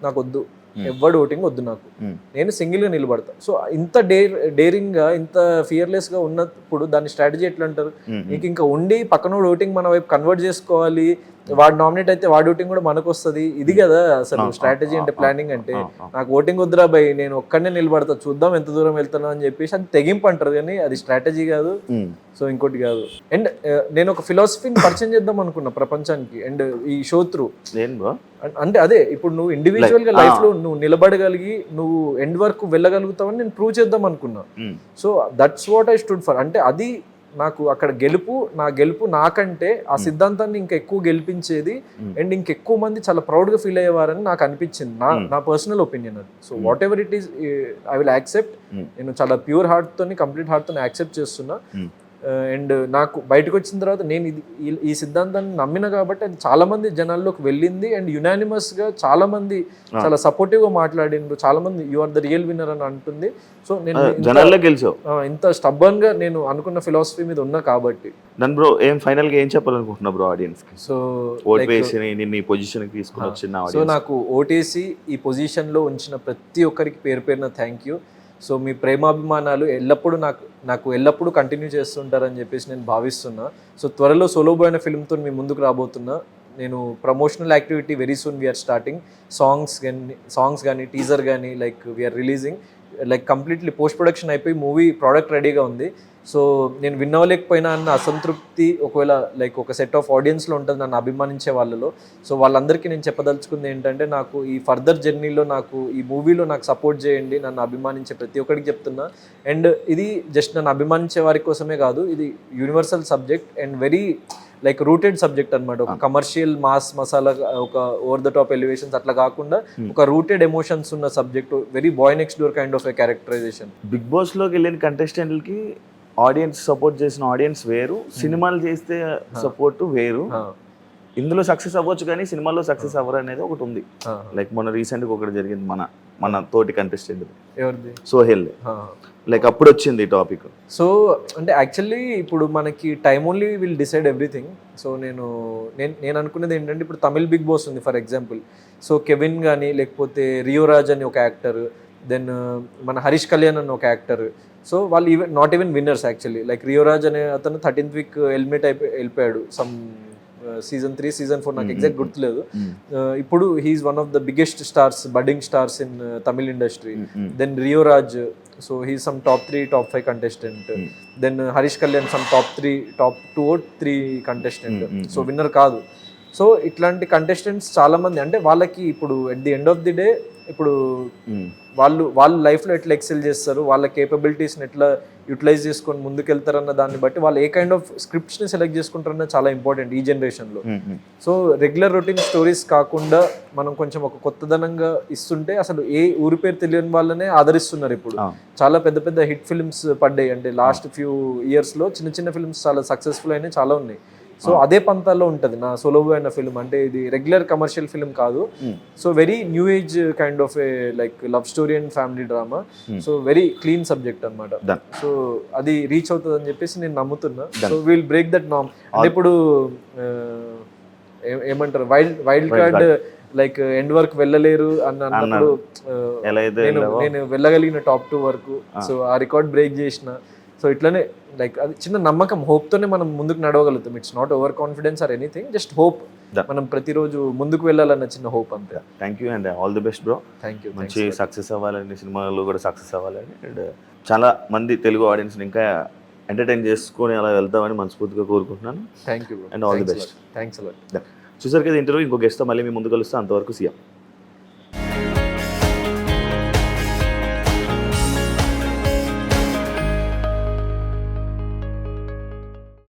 నాకు వద్దు, ఎవరి ఓటింగ్ వద్దు నాకు, నేను సింగిల్గా నిలబడతా. సో ఇంత డేరింగ్గా, ఇంత ఫియర్లెస్గా ఉన్నప్పుడు దాని స్ట్రాటజీ ఎట్లా అంటారు? నీకు ఇంకా ఉండి పక్కన ఓటింగ్ మన వైపు కన్వర్ట్ చేసుకోవాలి, వాడు నామినేట్ అయితే వాడి ఓటింగ్ కూడా మనకు వస్తుంది, ఇది కదా అసలు స్ట్రాటజీ అంటే, ప్లానింగ్ అంటే. నాకు ఓటింగ్ వద్దురా భయ్, నేను ఒక్కడనే నిలబడతా, చూద్దాం ఎంత దూరం వెళ్తాను అని చెప్పేసి అది తెగింపు అంటారు, కానీ అది స్ట్రాటజీ కాదు. సో ఇంకోటి కాదు. అండ్ నేను ఒక ఫిలాసఫీని పరిచయం చేద్దాం అనుకున్నా ప్రపంచానికి, అండ్ ఈ షో త్రూ. అంటే అదే, ఇప్పుడు నువ్వు ఇండివిజువల్ గా లైఫ్ లో నువ్వు నిలబడగలిగి నువ్వు ఎండ్ వరకు వెళ్ళగలుగుతావని నేను ప్రూవ్ చేద్దాం అనుకున్నా. So that's what I stood for. అంటే అది నాకు అక్కడ నా గెలుపు నాకంటే ఆ సిద్ధాంతాన్ని ఇంకా ఎక్కువ గెలిపించేది అండ్ ఇంకెక్కువ మంది చాలా ప్రౌడ్గా ఫీల్ అయ్యేవారని నాకు అనిపించింది, నా పర్సనల్ ఒపీనియన్ అది. So what ever it is I will accept. నేను చాలా ప్యూర్ హార్ట్తో కంప్లీట్ హార్ట్తో యాక్సెప్ట్ చేస్తున్నా. అండ్ నాకు బయటకు వచ్చిన తర్వాత నేను ఈ సిద్ధాంతాన్ని నమ్మిన కాబట్టి అది చాలా మంది జనాల్లోకి వెళ్ళింది అండ్ యునానిమస్ గా చాలా మంది చాలా సపోర్టివ్ గా మాట్లాడిండ్రు, చాలా మంది you are the real winner అని అంటుంది. సో నేను ఇంత స్టబ్బర్న్ గా నేను అనుకున్న ఫిలాసఫీ మీద ఉన్నా కాబట్టి. నన్ను బ్రో ఫైనల్ గా ఏం చెప్పాలనుకుంటున్నా బ్రో ఆడియన్స్ కి? సో ఈ పొజిషన్ కి తీసుకుని వచ్చిన సో నాకు ఓటేసి ఈ పొజిషన్ లో ఉంచిన ప్రతి ఒక్కరికి పేరు పేరున థ్యాంక్ యూ. సో మీ ప్రేమాభిమానాలు ఎల్లప్పుడూ నాకు ఎల్లప్పుడూ కంటిన్యూ చేస్తుంటారని చెప్పేసి నేను భావిస్తున్నా. సో త్వరలో సోలో బాయ్ అనే ఫిల్మ్తో మీ ముందుకు రాబోతున్నా. నేను promotional activity very soon we're starting. Songs కానీ టీజర్ కానీ like we're releasing, like completely post production అయిపోయి మూవీ ప్రోడక్ట్ రెడీగా ఉంది. సో నేను విన్ అవ్వలేకపోయినా అన్న అసంతృప్తి ఒకవేళ లైక్ ఒక సెట్ ఆఫ్ ఆడియన్స్లో ఉంటుంది నన్ను అభిమానించే వాళ్ళలో. సో వాళ్ళందరికీ నేను చెప్పదలుచుకుంది ఏంటంటే, నాకు ఈ ఫర్దర్ జర్నీలో నాకు ఈ మూవీలో నాకు సపోర్ట్ చేయండి, నన్ను అభిమానించే ప్రతి ఒక్కరికి చెప్తున్నా. అండ్ ఇది జస్ట్ నన్ను అభిమానించే వారి కోసమే కాదు, ఇది universal subject and very like rooted subject అనమాట. ఒక కమర్షియల్ మాస్ మసాలా, ఒక ఓవర్ ద టాప్ ఎలివేషన్స్ అట్లా కాకుండా ఒక రూటెడ్ ఎమోషన్స్ ఉన్న subject, very boy next door kind of a characterization. Bigg Boss లోకి వెళ్ళిన కంటెస్టెంట్లకి ఆడియన్స్ సపోర్ట్ చేసిన ఆడియన్స్ వేరు, సినిమాలు చేస్తే సపోర్ట్ వేరు. ఇందులో సక్సెస్ అవ్వచ్చు కానీ సినిమాలో సక్సెస్ అవ్వరు అనేది ఒకటి ఉంది. లైక్ మొన్న రీసెంట్గా ఒకటి జరిగింది మన తోటి కంటెస్టెంట్ ఎవరిది, సోహెల్, లైక్ అప్పుడు వచ్చింది టాపిక్. సో అంటే యాక్చువల్లీ ఇప్పుడు మనకి time only will decide everything. So నేను అనుకునేది ఏంటంటే, ఇప్పుడు తమిళ్ బిగ్ బాస్ ఉంది ఫర్ ఎగ్జాంపుల్. సో కెవిన్ కానీ లేకపోతే రియోరాజ్ అని ఒక యాక్టర్, దెన్ మన హరీష్ కళ్యాణ్ అని ఒక యాక్టర్. సో వాళ్ళు not even winners actually. Like Rioraj అనే అతను 13th వీక్ ఎలిమినేట్ వెళ్ళిపోయాడు సమ్ season 3 season 4 నాకు ఎగ్జాక్ట్ గుర్తులేదు. ఇప్పుడు he's one of the biggest stars, budding stars in Tamil industry. Then Rioraj, so he's some top 3 top 5 contestant. Then Harish Kalyan some top 2 or 3 contestant. So winner కాదు. So ఇట్లాంటి contestants చాలా మంది, అంటే వాళ్ళకి ఇప్పుడు at the end of the day ఇప్పుడు వాళ్ళు లైఫ్లో ఎట్లా ఎక్సెల్ చేస్తారు, వాళ్ళ కేపబిలిటీస్ని ఎట్లా యూటిలైజ్ చేసుకొని ముందుకెళ్తారన్న దాన్ని బట్టి వాళ్ళు ఏ కైండ్ ఆఫ్ స్క్రిప్ట్స్ని సెలెక్ట్ చేసుకుంటారన్న చాలా ఇంపార్టెంట్ ఈ జనరేషన్లో. సో రెగ్యులర్ రొటీన్ స్టోరీస్ కాకుండా మనం కొంచెం ఒక కొత్తదనంగా ఇస్తుంటే అసలు ఏ ఊరి పేరు తెలియని వాళ్ళనే ఆదరిస్తున్నారు ఇప్పుడు. చాలా పెద్ద పెద్ద హిట్ ఫిల్మ్స్ పడ్డాయి, అంటే లాస్ట్ ఫ్యూ ఇయర్స్లో చిన్న చిన్న ఫిల్మ్స్ చాలా సక్సెస్ఫుల్ అయినాయి, చాలా ఉన్నాయి. సో అదే పంతాల్లో ఉంటుంది నా సోలో బాయ్ అన్న ఫిల్మ్. అంటే ఇది రెగ్యులర్ కమర్షియల్ ఫిల్మ్ కాదు. So very new age kind of A like love story and family drama. So very clean subject అనమాట. సో అది రీచ్ అవుతుంది అని చెప్పేసి నేను నమ్ముతున్నా. సో విల్ బ్రేక్ దట్ నామ్. అంటే ఇప్పుడు ఏమంటారు, వైల్డ్ కార్డ్ లైక్ ఎండ్ వరకు వెళ్ళలేరు అన్నప్పుడు నేను వెళ్ళగలిగిన top 2 వరకు. సో ఆ రికార్డ్ బ్రేక్ చేసిన. సో ఇట్లనే లైక్ అది చిన్న నమ్మకం, హోప్తోనే మనం ముందుకు నడవగలుగుతాం. It's not over confidence or anything, just hope. మనం ప్రతిరోజు ముందుకు వెళ్ళాలన్న చిన్న హోప్ అంతే. Thank you and all the best bro. Thank you. మంచి సక్సెస్ అవ్వాలని, సినిమాలో కూడా సక్సెస్ అవ్వాలని, అండ్ చాలా మంది తెలుగు ఆడియన్స్ని ఇంకా ఎంటర్టైన్ చేసుకొని అలా వెళ్తామని మనస్ఫూర్తిగా కోరుకుంటున్నాను. Thank you and all the best. Thanks a lot. చూసారు కదా ఇంటర్వ్యూ, ఇంకో గెస్ట్తో మళ్ళీ మీ ముందు కలుస్తాను. అంతవరకు సీఎం.